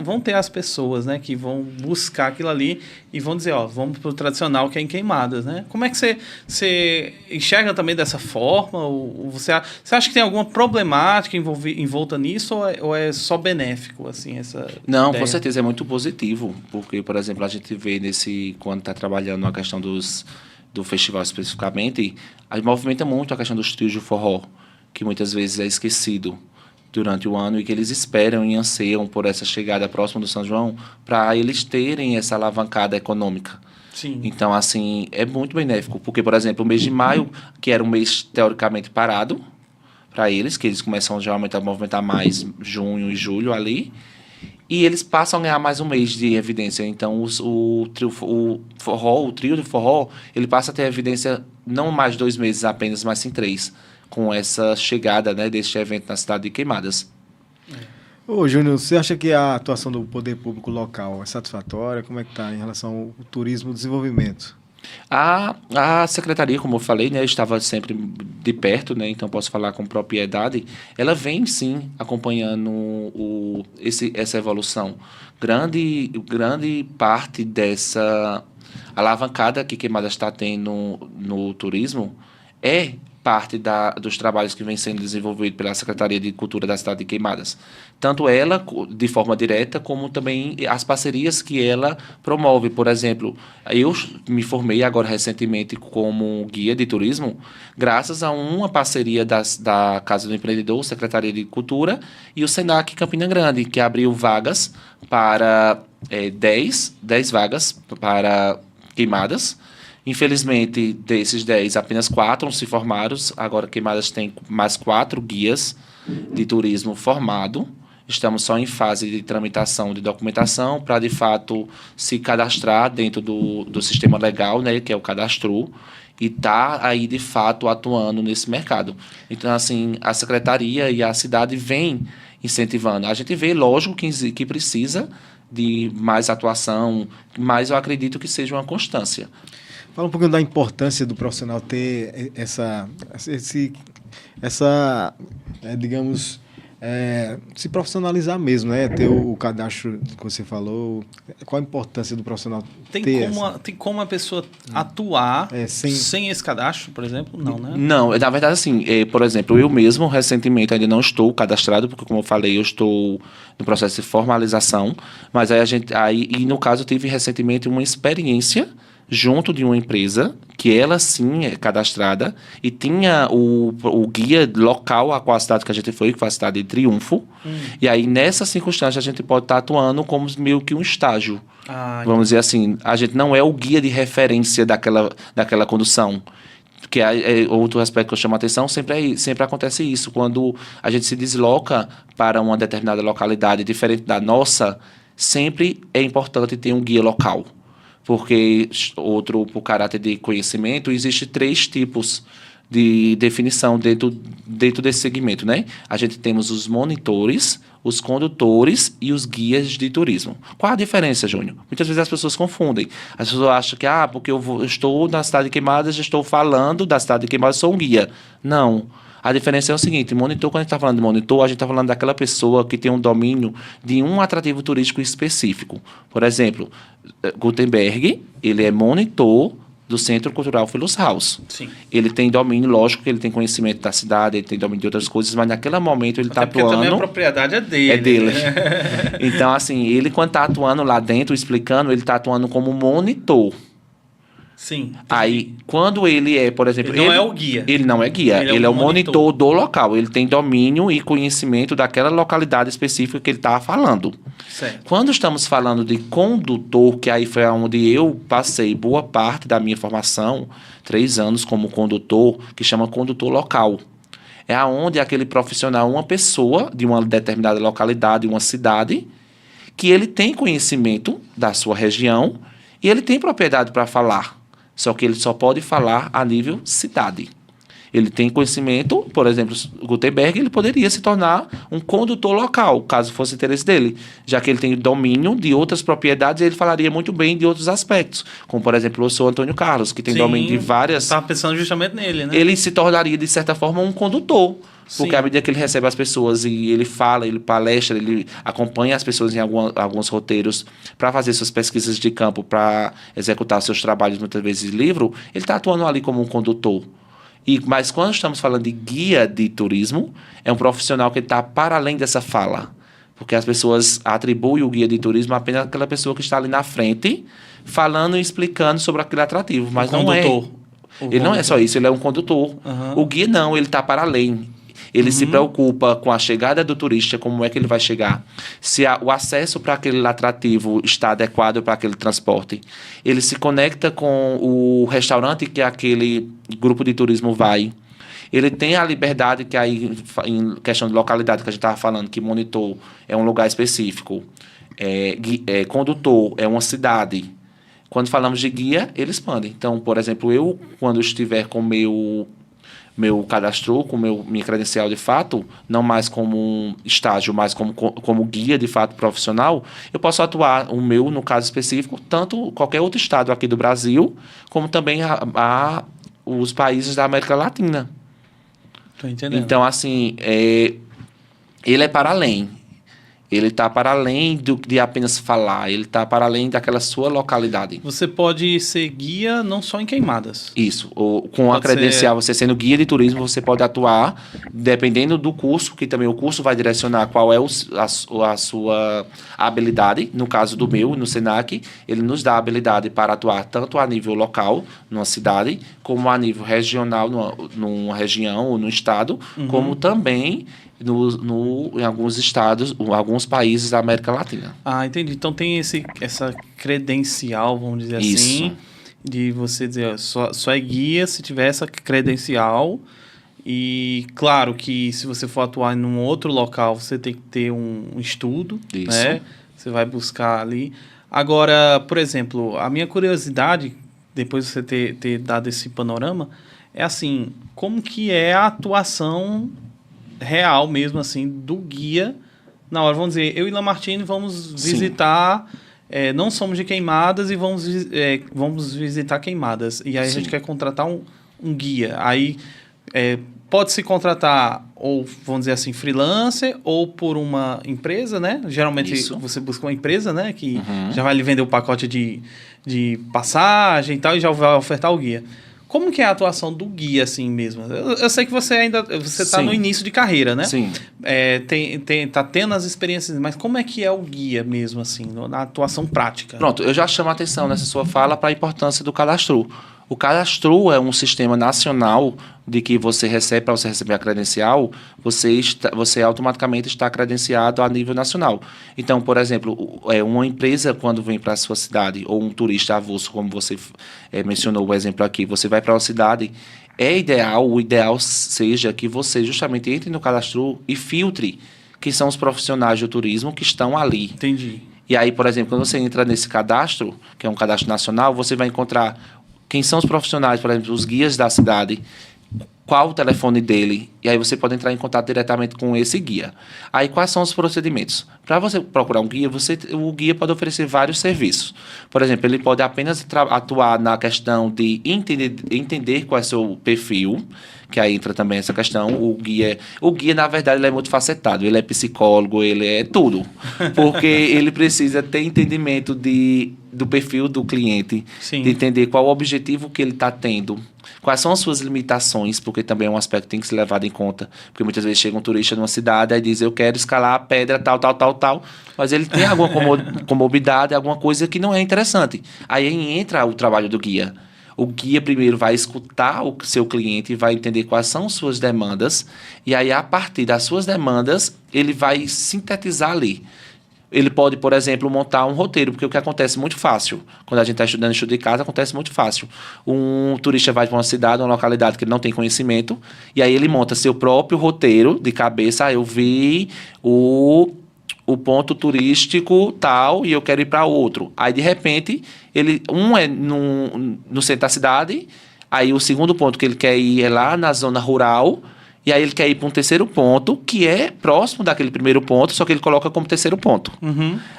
vão ter as pessoas, né, que vão buscar aquilo ali e vão dizer, ó, vamos pro tradicional, que é em Queimadas, né? Como é que você enxerga também dessa forma? Ou você acha que tem alguma problemática envolta nisso ou é só benéfico, assim, essa Não, ideia? Com certeza é muito positivo, porque, por exemplo, a gente vê quando está trabalhando na questão do festival especificamente, a gente movimenta muito a questão dos trios de forró, que muitas vezes é esquecido durante o ano e que eles esperam e anseiam por essa chegada próxima do São João para eles terem essa alavancada econômica. Sim. Então, assim, é muito benéfico, porque, por exemplo, o mês de maio, que era um mês teoricamente parado para eles, que eles começam geralmente a movimentar mais junho e julho ali, e eles passam a ganhar mais um mês de evidência. Então, o trio de forró, ele passa a ter evidência não mais 2 meses apenas, mas sim 3. com essa chegada, né, deste evento na cidade de Queimadas. Ô, Júnior, você acha que a atuação do poder público local é satisfatória? Como é que está em relação ao turismo e desenvolvimento? A secretaria, como eu falei, né, estava sempre de perto, né, então posso falar com propriedade. Ela vem, sim, acompanhando essa evolução. Grande parte dessa alavancada que Queimadas está tendo no turismo é parte dos trabalhos que vem sendo desenvolvido pela Secretaria de Cultura da cidade de Queimadas. Tanto ela, de forma direta, como também as parcerias que ela promove. Por exemplo, eu me formei agora recentemente como guia de turismo, graças a uma parceria da Casa do Empreendedor, Secretaria de Cultura, e o Senac Campina Grande, que abriu vagas para 10 vagas para Queimadas. Infelizmente, desses 10, apenas 4 se formaram. Agora, Queimadas tem mais 4 guias de turismo formados. Estamos só em fase de tramitação de documentação para, de fato, se cadastrar dentro do sistema legal, né, que é o cadastro, e tá aí, de fato, atuando nesse mercado. Então, assim, a secretaria e a cidade vêm incentivando. A gente vê, lógico, que precisa de mais atuação, mas eu acredito que seja uma constância. Fala um pouquinho da importância do profissional ter digamos, se profissionalizar mesmo, né? Ter o cadastro que você falou. Qual a importância do profissional Tem como a pessoa atuar sem esse cadastro, por exemplo? Não, né? Não, na verdade, assim, por exemplo, eu mesmo, recentemente, ainda não estou cadastrado, porque, como eu falei, eu estou no processo de formalização, mas e no caso, eu tive recentemente uma experiência junto de uma empresa que ela sim é cadastrada e tinha o guia local a qual a cidade que a gente foi, que foi a cidade de Triunfo. E aí, nessa circunstância, a gente pode estar atuando como meio que um estágio. Vamos dizer assim, a gente não é o guia de referência daquela condução. Que é outro aspecto que eu chamo a atenção, sempre acontece isso. Quando a gente se desloca para uma determinada localidade diferente da nossa, sempre é importante ter um guia local. Porque, por caráter de conhecimento, existem 3 tipos de definição dentro desse segmento, né? A gente temos os monitores, os condutores e os guias de turismo. Qual a diferença, Júnior? Muitas vezes as pessoas confundem. As pessoas acham que, porque eu estou na cidade de Queimadas, estou falando da cidade de Queimadas, sou um guia. Não. A diferença é o seguinte, monitor, quando a gente está falando de monitor, a gente está falando daquela pessoa que tem um domínio de um atrativo turístico específico. Por exemplo, Gutenberg, ele é monitor do Centro Cultural Philos House. Sim. Ele tem domínio, lógico que ele tem conhecimento da cidade, ele tem domínio de outras coisas, mas naquele momento ele está atuando... Porque também a propriedade é dele. É dele. Então, assim, ele quando está atuando lá dentro, explicando, ele está atuando como monitor. Sim. Aí, quando ele é, por exemplo... Ele não é o guia. Ele não é guia. Ele é o monitor do local. Ele tem domínio e conhecimento daquela localidade específica que ele estava falando. Certo. Quando estamos falando de condutor, que aí foi onde eu passei boa parte da minha formação, 3 anos como condutor, que chama condutor local. É aonde aquele profissional, uma pessoa de uma determinada localidade, uma cidade, que ele tem conhecimento da sua região e ele tem propriedade para falar. Só que ele só pode falar a nível cidade. Ele tem conhecimento, por exemplo, Gutenberg, ele poderia se tornar um condutor local, caso fosse interesse dele, já que ele tem domínio de outras propriedades e ele falaria muito bem de outros aspectos, como, por exemplo, o senhor Antônio Carlos, que tem domínio de várias... Estava pensando justamente nele, né? Ele se tornaria, de certa forma, um condutor. Sim. Porque à medida que ele recebe as pessoas e ele fala, ele palestra, ele acompanha as pessoas em alguns roteiros para fazer suas pesquisas de campo, para executar seus trabalhos, muitas vezes de livro, ele está atuando ali como um condutor. Mas quando estamos falando de guia de turismo, é um profissional que está para além dessa fala. Porque as pessoas atribuem o guia de turismo apenas àquela pessoa que está ali na frente, falando e explicando sobre aquele atrativo. Mas não é. Ele não é só isso, ele é um condutor. O guia não, ele está para além. Ele se preocupa com a chegada do turista, como é que ele vai chegar, se o acesso para aquele atrativo está adequado para aquele transporte. Ele se conecta com o restaurante que aquele grupo de turismo vai. Ele tem a liberdade que aí, em questão de localidade que a gente estava falando, que monitor é um lugar específico, condutor é uma cidade. Quando falamos de guia, ele expande. Então, por exemplo, eu, quando estiver com meu cadastro, com minha credencial de fato, não mais como um estágio, mas como guia de fato profissional, eu posso atuar o meu, no caso específico, tanto qualquer outro estado aqui do Brasil, como também os países da América Latina. Tô entendendo. Então, assim, ele é para além. Ele está para além de apenas falar, ele está para além daquela sua localidade. Você pode ser guia não só em queimadas. Isso. Com a credencial, você sendo guia de turismo, você pode atuar, dependendo do curso, que também o curso vai direcionar qual é a sua habilidade. No caso do meu, no SENAC, ele nos dá a habilidade para atuar tanto a nível local, numa cidade, como a nível regional, numa região ou no estado, como também em alguns estados, alguns países da América Latina. Ah, entendi. Então tem essa credencial, vamos dizer assim, de você dizer, só é guia se tiver essa credencial. E claro que se você for atuar em um outro local, você tem que ter um estudo, né? Você vai buscar ali. Agora, por exemplo, a minha curiosidade, depois de você ter dado esse panorama, é assim, como que é a atuação real mesmo, assim, do guia na hora, vamos dizer, eu e Lamartine vamos visitar, não somos de Queimadas e vamos visitar Queimadas, e aí a gente quer contratar um guia, aí pode-se contratar ou, vamos dizer assim, freelancer ou por uma empresa, né? Geralmente você busca uma empresa, né? Que já vai lhe vender o pacote de passagem e tal e já vai ofertar o guia. Como que é a atuação do guia, assim mesmo? Eu sei que você está no início de carreira, né? Sim. Tá tendo as experiências, mas como é que é o guia mesmo, assim, na atuação prática? Pronto, eu já chamo a atenção nessa sua fala para a importância do cadastro. O cadastro é um sistema nacional de que você recebe, para você receber a credencial, você automaticamente está credenciado a nível nacional. Então, por exemplo, uma empresa, quando vem para a sua cidade, ou um turista avulso, como você mencionou o exemplo aqui, você vai para uma cidade, o ideal seja que você justamente entre no cadastro e filtre quem são os profissionais do turismo que estão ali. Entendi. E aí, por exemplo, quando você entra nesse cadastro, que é um cadastro nacional, você vai encontrar quem são os profissionais, por exemplo, os guias da cidade, qual o telefone dele, e aí você pode entrar em contato diretamente com esse guia. Aí, quais são os procedimentos? Para você procurar um guia, o guia pode oferecer vários serviços. Por exemplo, ele pode apenas atuar na questão de entender qual é o seu perfil, que aí entra também essa questão. O guia, na verdade, ele é multifacetado. Ele é psicólogo, ele é tudo. Porque ele precisa ter entendimento do perfil do cliente, de entender qual o objetivo que ele está tendo, quais são as suas limitações, porque também é um aspecto que tem que ser levado em conta. Porque muitas vezes chega um turista numa cidade e diz, eu quero escalar a pedra tal, mas ele tem alguma comorbidade, alguma coisa que não é interessante. Aí entra o trabalho do guia. O guia primeiro vai escutar o seu cliente e vai entender quais são suas demandas, e aí, a partir das suas demandas, ele vai sintetizar ali. Ele pode, por exemplo, montar um roteiro, porque o que acontece muito fácil, quando a gente está estudando estudo de casa, acontece muito fácil. Um turista vai para uma cidade, uma localidade que ele não tem conhecimento, e aí ele monta seu próprio roteiro de cabeça. Eu vi o ponto turístico tal e eu quero ir para outro. Aí, de repente, é no centro da cidade, aí o segundo ponto que ele quer ir é lá na zona rural, e aí ele quer ir para um terceiro ponto, que é próximo daquele primeiro ponto, só que ele coloca como terceiro ponto.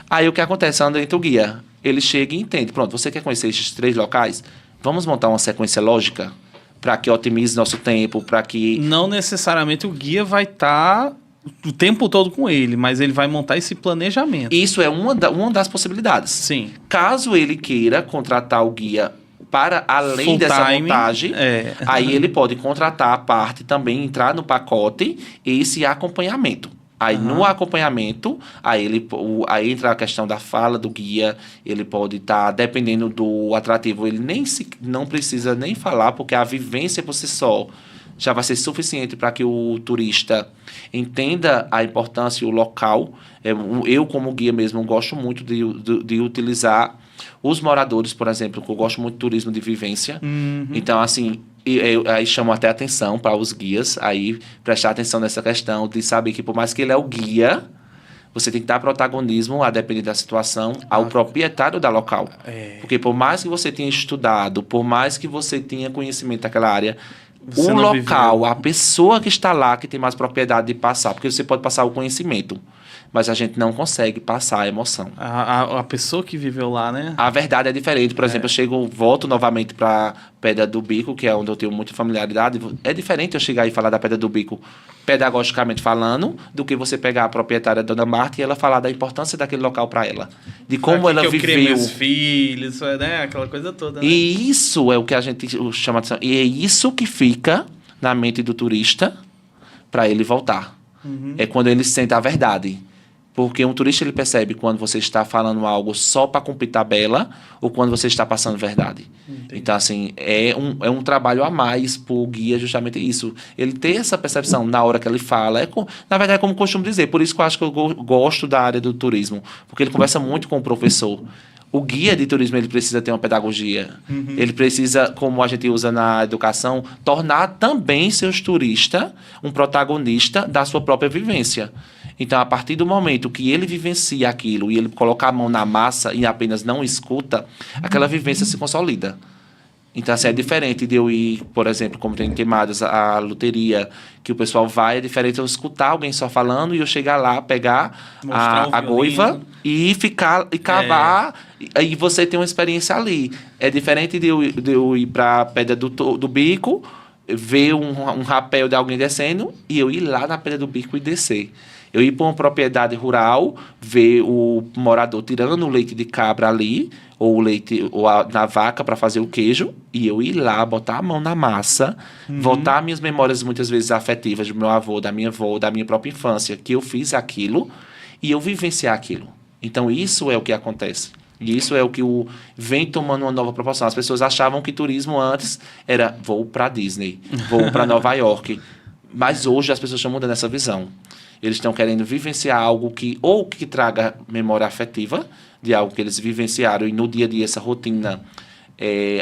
Aí o que acontece? Anda entre o guia. Ele chega e entende. Pronto, você quer conhecer esses 3 locais? Vamos montar uma sequência lógica para que otimize nosso tempo, para que... Não necessariamente o guia vai estar o tempo todo com ele, mas ele vai montar esse planejamento. Isso é uma das possibilidades. Sim. Caso ele queira contratar o guia para além dessa montagem, aí ele pode contratar a parte também, entrar no pacote, esse acompanhamento. Aí no acompanhamento, aí entra a questão da fala do guia, ele pode estar, dependendo do atrativo, ele não precisa nem falar, porque a vivência por si só já vai ser suficiente para que o turista entenda a importância e o local. Eu, como guia mesmo, gosto muito de utilizar os moradores, por exemplo, que eu gosto muito de turismo de vivência. Então, assim, aí chamo até atenção para os guias, aí prestar atenção nessa questão de saber que, por mais que ele é o guia, você tem que dar protagonismo, a depender da situação, ao proprietário da local. Porque por mais que você tenha estudado, por mais que você tenha conhecimento daquela área, Você o não local, viveu. a pessoa que está lá que tem mais propriedade de passar, porque você pode passar o conhecimento, mas a gente não consegue passar a emoção. A pessoa que viveu lá, né? A verdade é diferente. Por exemplo, volto novamente para Pedra do Bico, que é onde eu tenho muita familiaridade. É diferente eu chegar e falar da Pedra do Bico, pedagogicamente falando, do que você pegar a proprietária Dona Marta e ela falar da importância daquele local para ela. De como Aqui ela que eu criei viveu. meus filhos, né? Aquela coisa toda, né? E isso é o que a gente chama de... E é isso que fica na mente do turista para ele voltar. É quando ele sente a verdade. Porque um turista ele percebe quando você está falando algo só para cumprir tabela ou quando você está passando verdade. Entendi. Então, assim, é um trabalho a mais para o guia justamente isso. Ele ter essa percepção na hora que ele fala. Na verdade, é como eu costumo dizer. Por isso que eu acho que eu gosto da área do turismo. Porque ele conversa muito com o professor. O guia de turismo ele precisa ter uma pedagogia. Ele precisa, como a gente usa na educação, tornar também seus turistas um protagonista da sua própria vivência. Então, a partir do momento que ele vivencia aquilo e ele coloca a mão na massa e apenas não escuta, aquela vivência se consolida. Então, assim, é diferente de eu ir, por exemplo, como tem em Queimadas, a loteria, que o pessoal vai, é diferente eu escutar alguém só falando e eu chegar lá, pegar Mostrar o a violino. goiva e ficar e cavar, e você tem uma experiência ali. É diferente de eu ir para a Pedra do Bico, ver um rapel de alguém descendo e eu ir lá na Pedra do Bico e descer. Eu ir para uma propriedade rural, ver o morador tirando o leite de cabra ali, ou o leite na vaca para fazer o queijo, e eu ir lá, botar a mão na massa, voltar minhas memórias muitas vezes afetivas do meu avô, da minha avó, da minha própria infância, que eu fiz aquilo, e eu vivenciar aquilo. Então, isso é o que acontece. E isso é o que vem tomando uma nova proporção. As pessoas achavam que turismo antes era vou para Disney, vou para Nova York. Mas hoje as pessoas estão mudando essa visão. Eles estão querendo vivenciar algo que traga memória afetiva de algo que eles vivenciaram e no dia a dia essa rotina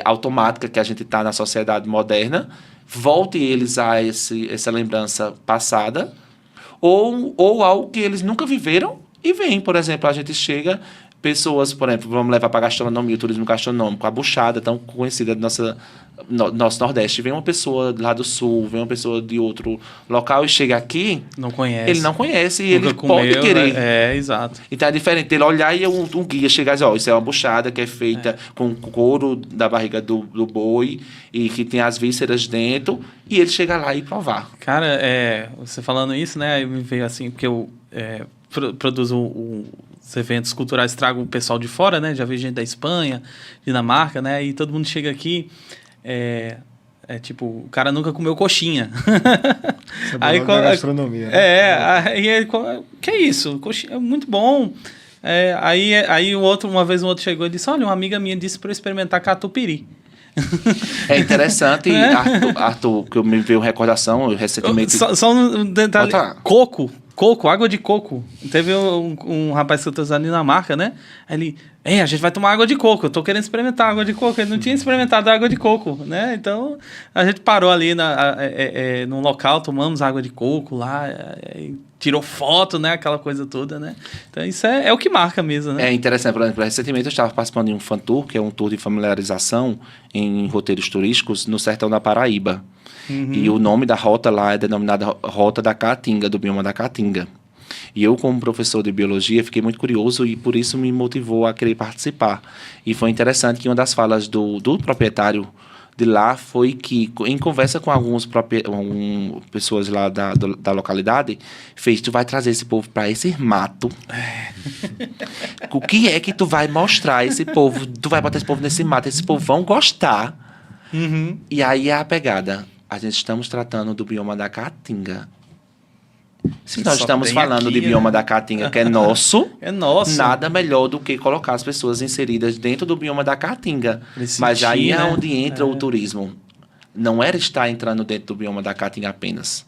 automática que a gente está na sociedade moderna, volte eles a essa lembrança passada ou algo que eles nunca viveram e vem. Por exemplo, a gente chega... Pessoas, por exemplo, vamos levar para a gastronomia, o turismo gastronômico, a buchada, tão conhecida do nosso Nordeste. Vem uma pessoa lá do Sul, vem uma pessoa de outro local e chega aqui... Não conhece. Ele não conhece e Nunca ele comeu, pode querer. Exato. Então é diferente ele olhar e um guia chegar e dizer, isso é uma buchada que é feita com couro da barriga do boi e que tem as vísceras dentro e ele chega lá e provar. Cara, você falando isso, né? Aí me veio assim, porque eu produzo os eventos culturais, trago o pessoal de fora, né? Já vi gente da Espanha, Dinamarca, né? E todo mundo chega aqui, tipo, o cara nunca comeu coxinha. Isso é bom da gastronomia. Né? Aí ele, que é isso? Coxinha é muito bom. Aí uma vez um outro chegou e disse, olha, uma amiga minha disse para eu experimentar catupiry. É interessante, Arthur, que me veio recordação, eu recentemente... Só um detalhe, coco, água de coco. Teve um rapaz que eu trouxe da Dinamarca, né? Aí ele, a gente vai tomar água de coco, eu tô querendo experimentar água de coco. Ele não tinha experimentado água de coco, né? Então, a gente parou ali num local, tomamos água de coco lá, tirou foto, né? Aquela coisa toda, né? Então, isso é o que marca mesmo, né? É interessante, por exemplo, recentemente eu estava participando de um fan tour, que é um tour de familiarização em roteiros turísticos no sertão da Paraíba. E o nome da rota lá é denominada Rota da Caatinga, do bioma da Caatinga. E eu, como professor de biologia, fiquei muito curioso e por isso me motivou a querer participar. E foi interessante que uma das falas do proprietário de lá foi que, em conversa com algumas pessoas lá da localidade, tu vai trazer esse povo para esse mato. O que é que tu vai mostrar a esse povo? Tu vai botar esse povo nesse mato, esse povo vão gostar. E aí é a pegada. A gente estamos tratando do bioma da Caatinga. Se nós estamos falando de bioma da Caatinga, que é nosso, nada melhor do que colocar as pessoas inseridas dentro do bioma da Caatinga. Mas aí é onde entra o turismo. Não era estar entrando dentro do bioma da Caatinga apenas.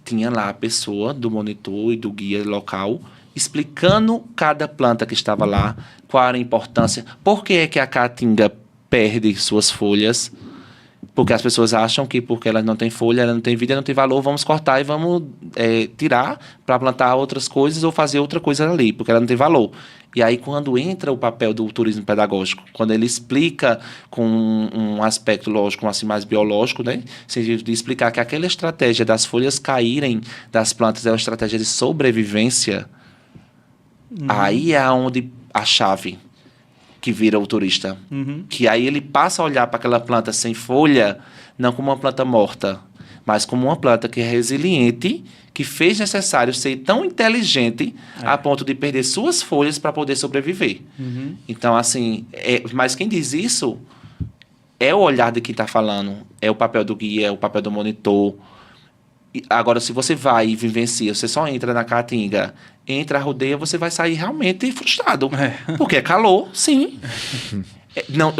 Tinha lá a pessoa do monitor e do guia local explicando cada planta que estava lá, qual era a importância, por que é que a Caatinga perde suas folhas. Porque as pessoas acham que porque ela não tem folha, ela não tem vida, não tem valor, vamos cortar e vamos tirar para plantar outras coisas ou fazer outra coisa ali, porque ela não tem valor. E aí, quando entra o papel do turismo pedagógico, quando ele explica com um aspecto, lógico, assim, mais biológico, né? No sentido de explicar que aquela estratégia das folhas caírem das plantas é uma estratégia de sobrevivência, aí é onde a chave que vira o turista. Que aí ele passa a olhar para aquela planta sem folha, não como uma planta morta, mas como uma planta que é resiliente, que fez necessário ser tão inteligente a ponto de perder suas folhas para poder sobreviver. Então, assim, mas quem diz isso é o olhar de quem está falando, é o papel do guia, é o papel do monitor. Agora, se você vai e vivencia, você só entra na Caatinga, entra, rodeia, você vai sair realmente frustrado. Porque é calor, sim. Não,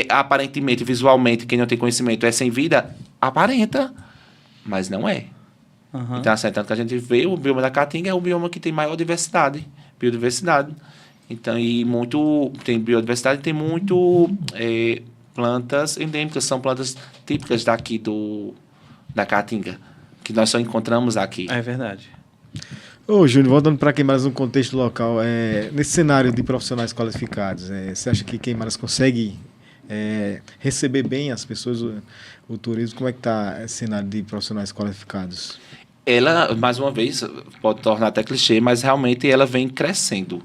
aparentemente, visualmente, quem não tem conhecimento é sem vida, aparenta, mas não é. Então, assim, tanto que a gente vê o bioma da Caatinga é o bioma que tem maior biodiversidade. Então, tem biodiversidade e tem muito plantas endêmicas, são plantas típicas daqui da Caatinga, que nós só encontramos aqui. É verdade. Ô, Júnior, voltando para Queimadas no contexto local, nesse cenário de profissionais qualificados, você acha que Queimadas consegue receber bem as pessoas, o turismo? Como é que está esse cenário de profissionais qualificados? Ela, mais uma vez, pode tornar até clichê, mas realmente ela vem crescendo.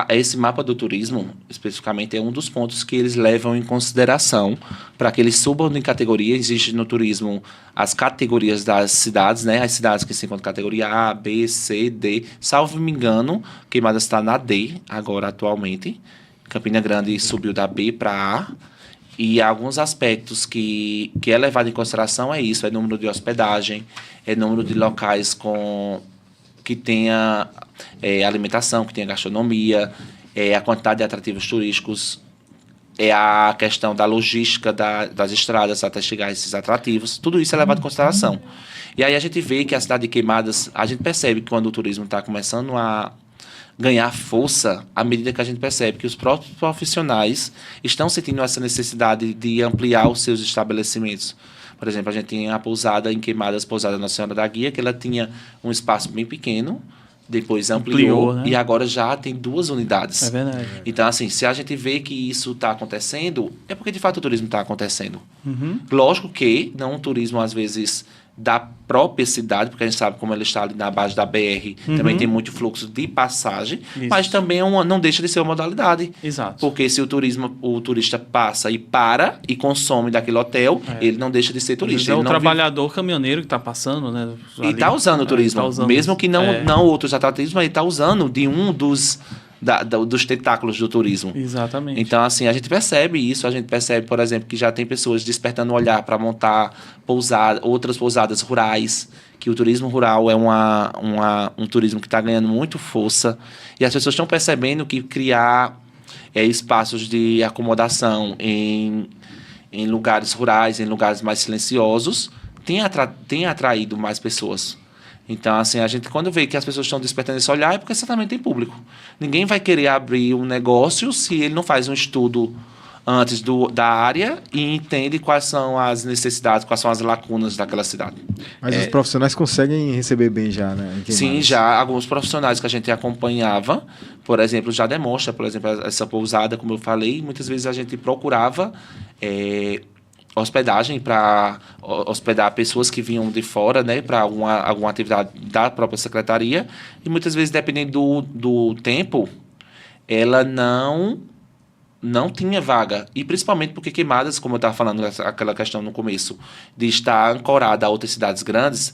Esse mapa do turismo, especificamente, é um dos pontos que eles levam em consideração para que eles subam em categoria. Existe no turismo as categorias das cidades, né? As cidades que se encontram categoria A, B, C, D. Salvo me engano, Queimadas está na D agora, atualmente. Campina Grande subiu da B para A. E alguns aspectos que é levado em consideração é isso. É número de hospedagem, é número de locais que tenha alimentação, que tenha gastronomia, a quantidade de atrativos turísticos, a questão da logística das estradas até chegar a esses atrativos. Tudo isso é levado em consideração. E aí a gente vê que a cidade de Queimadas, a gente percebe que quando o turismo está começando a ganhar força, à medida que a gente percebe que os próprios profissionais estão sentindo essa necessidade de ampliar os seus estabelecimentos. Por exemplo, a gente tem a pousada em Queimadas, pousada Nossa Senhora da Guia, que ela tinha um espaço bem pequeno, depois ampliou, né? E agora já tem 2 unidades. É verdade. Então, assim, se a gente vê que isso está acontecendo, é porque de fato o turismo está acontecendo. Lógico que não um turismo, às vezes, da própria cidade, porque a gente sabe como ela está ali na base da BR, também tem muito fluxo de passagem, mas também não deixa de ser uma modalidade. Exato. Porque se o turista passa e para e consome daquele hotel, ele não deixa de ser turista. É ele o não trabalhador caminhoneiro que está passando, né? E está usando o turismo. Tá usando mesmo que não outros atrativos, mas ele está usando de um dos tentáculos do turismo. Exatamente. Então, assim, a gente percebe isso. A gente percebe, por exemplo, que já tem pessoas despertando o olhar para montar outras pousadas rurais, que o turismo rural é um turismo que está ganhando muito força. E as pessoas estão percebendo que criar espaços de acomodação em lugares rurais, em lugares mais silenciosos, tem atraído mais pessoas. Então, assim, a gente quando vê que as pessoas estão despertando esse olhar é porque você também tem público. Ninguém vai querer abrir um negócio se ele não faz um estudo antes da área e entende quais são as necessidades, quais são as lacunas daquela cidade. Mas os profissionais conseguem receber bem já, né? Sim, já. Alguns profissionais que a gente acompanhava, por exemplo, já demonstra, por exemplo, essa pousada, como eu falei, muitas vezes a gente procurava hospedagem para hospedar pessoas que vinham de fora, né, para alguma atividade da própria secretaria, e muitas vezes, dependendo do tempo, ela não tinha vaga, e principalmente porque Queimadas, como eu estava falando, aquela questão no começo, de estar ancorada a outras cidades grandes,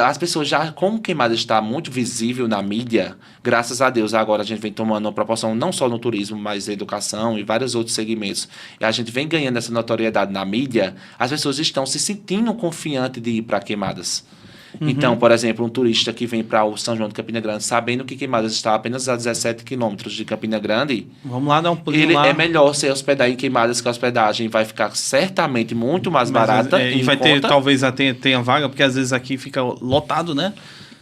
as pessoas já, como Queimadas está muito visível na mídia, graças a Deus, agora a gente vem tomando uma proporção não só no turismo, mas na educação e vários outros segmentos. E a gente vem ganhando essa notoriedade na mídia, as pessoas estão se sentindo confiantes de ir para Queimadas. Então, por exemplo, um turista que vem para o São João de Campina Grande, sabendo que Queimadas está apenas a 17 quilômetros de Campina Grande, vamos lá dar um pulinho lá. É melhor se hospedar em Queimadas, que a hospedagem vai ficar certamente muito mais barata. E vai ter, talvez tenha vaga, porque às vezes aqui fica lotado, né?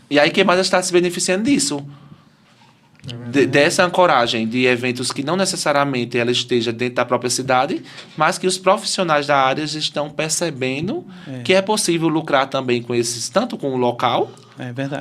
E aí Queimadas está se beneficiando disso. dessa ancoragem de eventos que não necessariamente ela esteja dentro da própria cidade, mas que os profissionais da área estão percebendo que é possível lucrar também com esses, tanto com o local,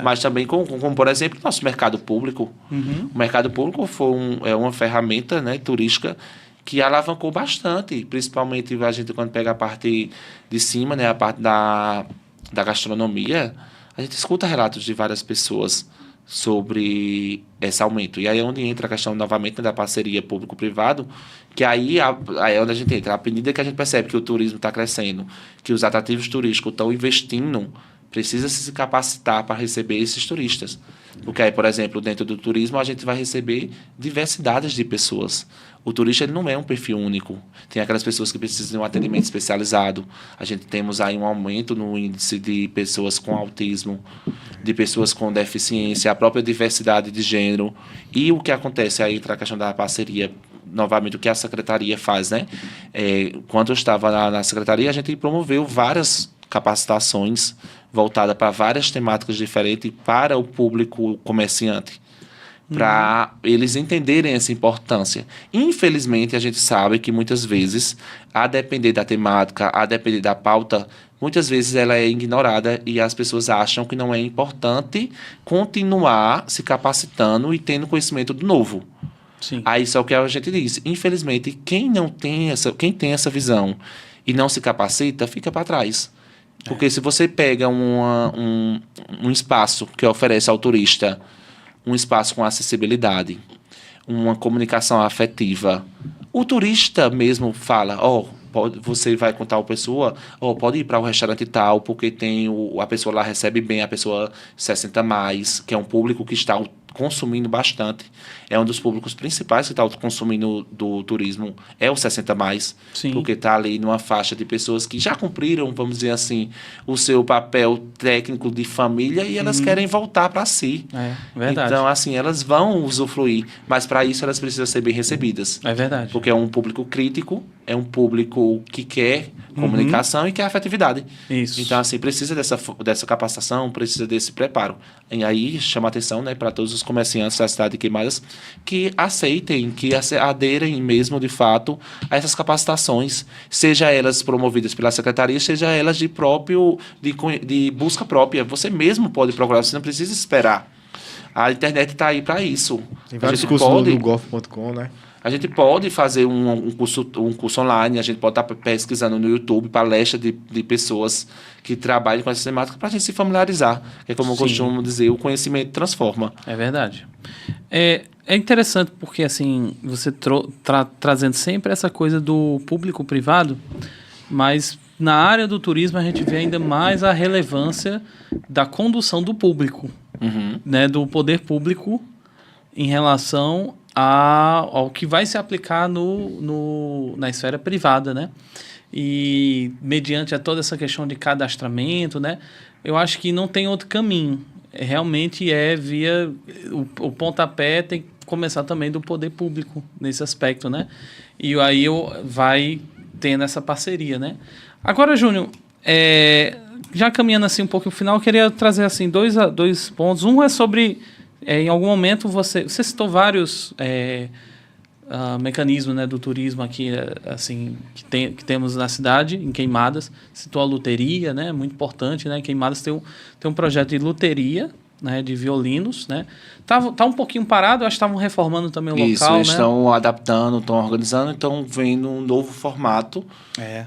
mas também com, por exemplo, nosso mercado público. O mercado público foi uma ferramenta, né, turística que alavancou bastante, principalmente a gente quando pega a parte de cima, né, a parte da gastronomia, a gente escuta relatos de várias pessoas sobre esse aumento. E aí é onde entra a questão, novamente, da parceria público-privado, que aí é onde a gente entra. À medida que a gente percebe que o turismo está crescendo, que os atrativos turísticos estão investindo, precisa se capacitar para receber esses turistas. Porque aí, por exemplo, dentro do turismo, a gente vai receber diversidades de pessoas. O turista ele não é um perfil único. Tem aquelas pessoas que precisam de um atendimento especializado. A gente temos aí um aumento no índice de pessoas com autismo, de pessoas com deficiência, a própria diversidade de gênero. E o que acontece aí entra a questão da parceria, novamente, o que a secretaria faz, né? Quando eu estava na secretaria, a gente promoveu várias capacitações voltadas para várias temáticas diferentes para o público comerciante, para eles entenderem essa importância. Infelizmente, a gente sabe que muitas vezes, a depender da temática, a depender da pauta, muitas vezes ela é ignorada e as pessoas acham que não é importante continuar se capacitando e tendo conhecimento do novo. Sim. Aí só o que a gente diz. Infelizmente, quem tem essa visão e não se capacita, fica para trás. Porque se você pega um espaço que oferece ao turista um espaço com acessibilidade, uma comunicação afetiva, o turista mesmo fala, você vai contar a pessoa, pode ir para o restaurante tal, porque tem a pessoa lá recebe bem, a pessoa 60 mais, que é um público que está consumindo bastante. É um dos públicos principais que está consumindo do turismo, é o 60 mais, Sim. porque está ali numa faixa de pessoas que já cumpriram, vamos dizer assim, o seu papel técnico de família e elas querem voltar para si. É verdade. Então, assim, elas vão usufruir, mas para isso elas precisam ser bem recebidas. É verdade. Porque é um público crítico, é um público que quer comunicação e quer afetividade. Isso. Então, assim, precisa dessa capacitação, precisa desse preparo. E aí chama atenção, né, para todos os comerciantes da cidade de Queimadas que aceitem, que aderem mesmo, de fato, a essas capacitações, seja elas promovidas pela secretaria, seja elas de busca própria. Você mesmo pode procurar, você não precisa esperar. A internet está aí para isso. Tem vários cursos no golf.com, né? A gente pode fazer um curso online, a gente pode estar pesquisando no YouTube palestras de pessoas que trabalham com essa temática para a gente se familiarizar. É como eu costumo dizer, o conhecimento transforma. É verdade. É interessante porque, assim, você trazendo sempre essa coisa do público-privado, mas na área do turismo a gente vê ainda mais a relevância da condução do público, né, do poder público em relação ao que vai se aplicar na esfera privada, né? E mediante toda essa questão de cadastramento, né? Eu acho que não tem outro caminho. Realmente via o pontapé tem que começar também do poder público nesse aspecto, né? E aí vai tendo essa parceria, né? Agora, Júnior, já caminhando assim um pouco no final, eu queria trazer assim dois pontos. Um é sobre em algum momento você citou vários mecanismos, né, do turismo aqui, assim, que temos na cidade, em Queimadas. Citou a luteria, né, muito importante, né? Queimadas tem um projeto de luteria, né, de violinos, né? Tá um pouquinho parado, acho que estavam reformando também o local, Isso, eles né? estão adaptando, estão organizando, estão vendo um novo formato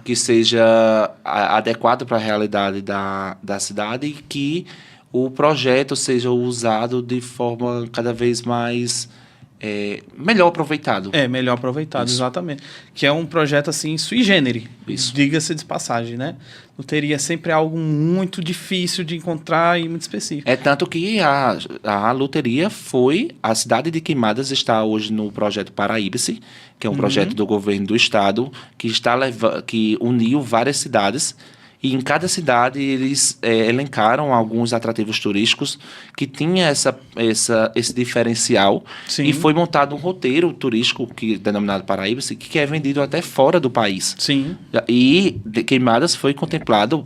que seja adequado para a realidade da cidade e que o projeto seja usado de forma cada vez mais melhor aproveitado. Melhor aproveitado, Isso. exatamente. Que é um projeto, assim, sui generis, diga-se de passagem, né? Luteria sempre é algo muito difícil de encontrar e muito específico. Tanto que a luteria a cidade de Queimadas está hoje no projeto Paraíba-se, que é um projeto do governo do estado, que uniu várias cidades. E em cada cidade eles elencaram alguns atrativos turísticos que tinha esse diferencial. Sim. E foi montado um roteiro turístico denominado Paraíba, que é vendido até fora do país. Sim. E Queimadas foi contemplado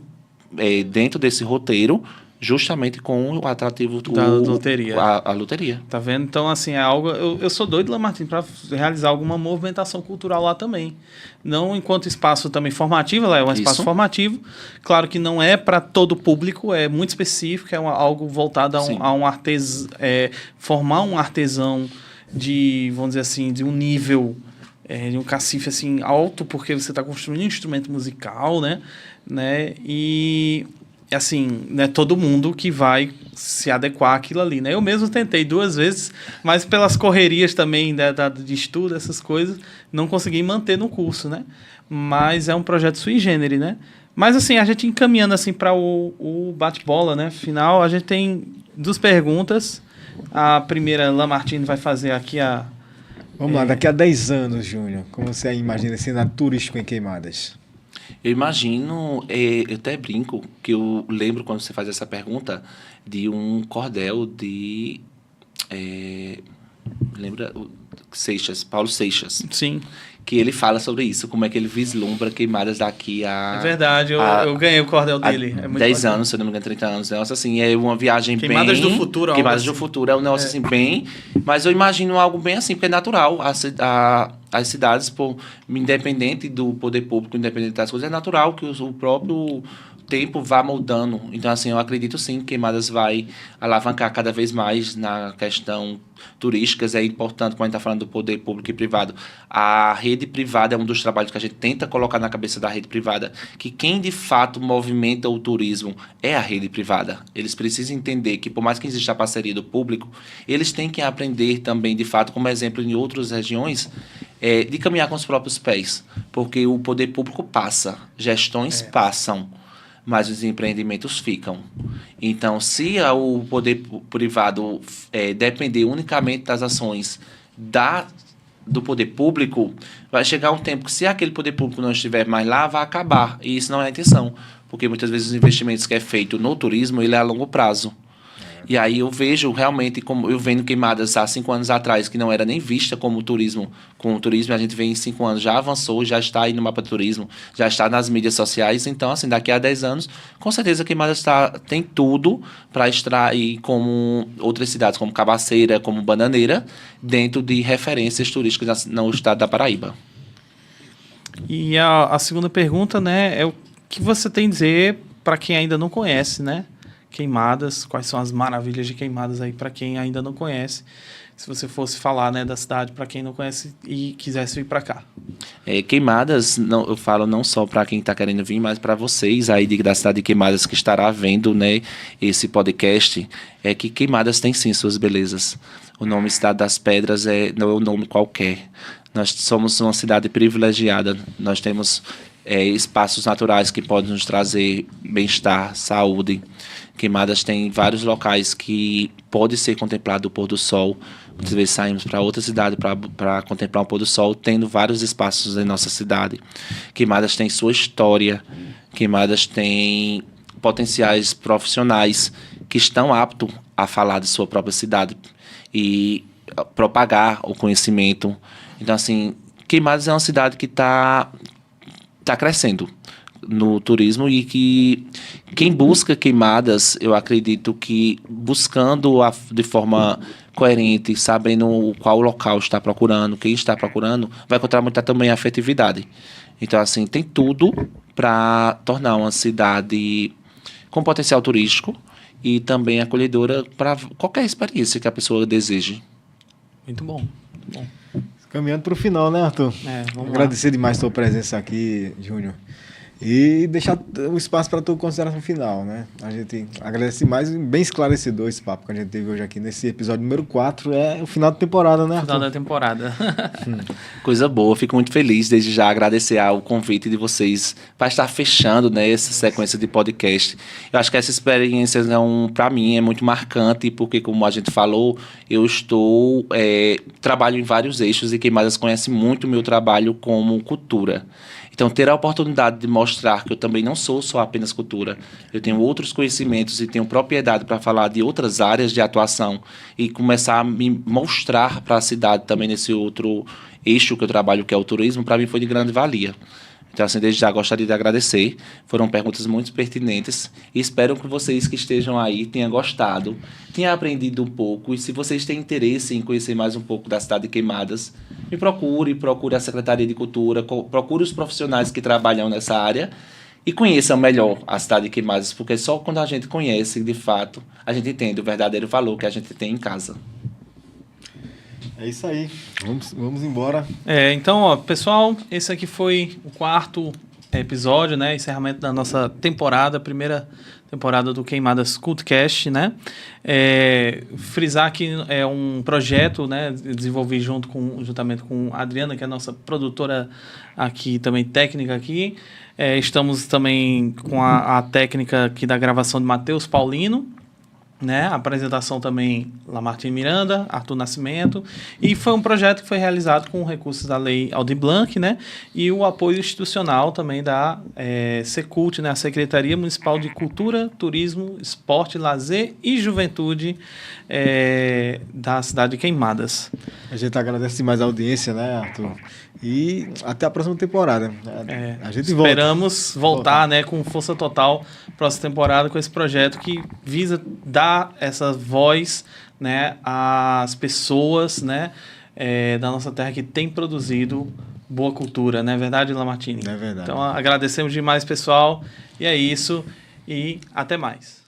dentro desse roteiro justamente com o atrativo Da loteria. A loteria. Tá vendo? Então, assim, é algo... Eu sou doido, Lamartine, para realizar alguma movimentação cultural lá também. Não enquanto espaço também formativo, lá é um espaço Isso. formativo. Claro que não é para todo público, é muito específico, algo voltado Sim. a um artesão... formar um artesão de, vamos dizer assim, de um nível... de um cacife, assim, alto, porque você está construindo um instrumento musical, né? E... assim, não é todo mundo que vai se adequar àquilo ali, né? Eu mesmo tentei 2 vezes, mas pelas correrias também de estudo, essas coisas, não consegui manter no curso, né? Mas é um projeto sui generis, né? Mas, assim, a gente encaminhando, assim, para o bate-bola, né? Final, a gente tem 2 perguntas. A primeira, Lamartine vai fazer aqui a... Vamos lá, daqui a 10 anos, Júnior, como você imagina esse cenário turístico em Queimadas? Eu imagino, eu até brinco, que eu lembro quando você faz essa pergunta, de um cordel de... lembra? Seixas, Paulo Seixas. Sim, Que ele fala sobre isso, como é que ele vislumbra Queimadas daqui a... é verdade. Eu ganhei o cordel há dele. É muito 10 bacana. anos, se eu não me engano, 30 anos. Negócio assim, é uma viagem Queimadas bem... do Futuro, algo Queimadas do assim. Futuro, é um negócio assim, bem... Mas eu imagino algo bem assim, porque é natural. As cidades, independente do poder público, independente das coisas, é natural que o próprio tempo vá moldando. Então, assim, eu acredito sim que Queimadas vai alavancar cada vez mais na questão turística. É importante, quando a gente está falando do poder público e privado. A rede privada é um dos trabalhos que a gente tenta colocar na cabeça da rede privada, que quem de fato movimenta o turismo é a rede privada. Eles precisam entender que, por mais que exista a parceria do público, eles têm que aprender também, de fato, como exemplo em outras regiões, de caminhar com os próprios pés. Porque o poder público passa, gestões passam, mas os empreendimentos ficam. Então, se o poder privado depender unicamente das ações do poder público, vai chegar um tempo que, se aquele poder público não estiver mais lá, vai acabar. E isso não é a intenção, porque muitas vezes os investimentos que é feito no turismo, ele é a longo prazo. E aí eu vejo realmente, como eu vendo Queimadas há 5 anos atrás, que não era nem vista como turismo. Com o turismo, a gente vê em 5 anos, já avançou, já está aí no mapa do turismo, já está nas mídias sociais. Então, assim, daqui a 10 anos, com certeza Queimadas tem tudo para extrair, como outras cidades, como Cabaceira, como Bananeira, dentro de referências turísticas no estado da Paraíba. E a segunda pergunta, né, é o que você tem a dizer para quem ainda não conhece, né? Queimadas, quais são as maravilhas de Queimadas aí para quem ainda não conhece? Se você fosse falar, né, da cidade para quem não conhece e quisesse vir para cá. Queimadas, não, eu falo não só para quem está querendo vir, mas para vocês aí da cidade de Queimadas que estará vendo, né, esse podcast, é que Queimadas tem sim suas belezas. O nome Cidade das Pedras não é um nome qualquer. Nós somos uma cidade privilegiada, nós temos espaços naturais que podem nos trazer bem-estar, saúde. Queimadas tem vários locais que pode ser contemplado o pôr do sol. Muitas vezes saímos para outra cidade para contemplar o pôr do sol, tendo vários espaços em nossa cidade. Queimadas tem sua história, Queimadas tem potenciais profissionais que estão aptos a falar de sua própria cidade e propagar o conhecimento. Então, assim, Queimadas é uma cidade que está crescendo no turismo e que quem busca Queimadas, eu acredito que buscando de forma coerente, sabendo qual local está procurando, quem está procurando, vai encontrar muita também afetividade. Então, assim, tem tudo para tornar uma cidade com potencial turístico e também acolhedora para qualquer experiência que a pessoa deseje. Muito bom, muito bom. Caminhando para o final, né, Arthur? Vamos Agradecer demais a tua presença aqui, Júnior. E deixar um espaço para a tua consideração final, né? A gente agradece mais, bem esclarecedor esse papo que a gente teve hoje aqui nesse episódio número 4. É o final da temporada, né, Arthur? Final da temporada. Coisa boa, fico muito feliz desde já agradecer ao convite de vocês para estar fechando, né, essa sequência de podcast. Eu acho que essa experiência, para mim, é muito marcante, porque, como a gente falou, eu trabalho em vários eixos e Queimadas conhece muito o meu trabalho como cultura. Então, ter a oportunidade de mostrar que eu também não sou só apenas cultura, eu tenho outros conhecimentos e tenho propriedade para falar de outras áreas de atuação e começar a me mostrar para a cidade também nesse outro eixo que eu trabalho, que é o turismo, para mim foi de grande valia. Então, assim, desde já gostaria de agradecer. Foram perguntas muito pertinentes. E espero que vocês que estejam aí tenham gostado, tenham aprendido um pouco. E se vocês têm interesse em conhecer mais um pouco da cidade de Queimadas, me procure a Secretaria de Cultura, procure os profissionais que trabalham nessa área e conheçam melhor a cidade de Queimadas, porque só quando a gente conhece, de fato, a gente entende o verdadeiro valor que a gente tem em casa. É isso aí. Vamos embora. Então, ó, pessoal, esse aqui foi o 4º episódio, né? Encerramento da nossa temporada, primeira temporada do Queimadas Cultcast, né? Frisar que é um projeto, né? Desenvolvi juntamente com a Adriana, que é a nossa produtora aqui, também técnica aqui. Estamos também com a técnica aqui da gravação de Matheus Paulino, né? A apresentação também Lamartine Miranda, Arthur Nascimento, e foi um projeto que foi realizado com recursos da Lei Aldir Blanc, né? E o apoio institucional também da Secult, né? A Secretaria Municipal de Cultura, Turismo, Esporte, Lazer e Juventude da cidade de Queimadas. A gente agradece demais a audiência, né, Arthur? E até a próxima temporada. A gente esperamos voltar, né, com força total próxima temporada com esse projeto que visa dar essa voz, né, às pessoas, né, da nossa terra que tem produzido boa cultura, não é verdade, Lamartine? É verdade. Então agradecemos demais, pessoal, e é isso, e até mais.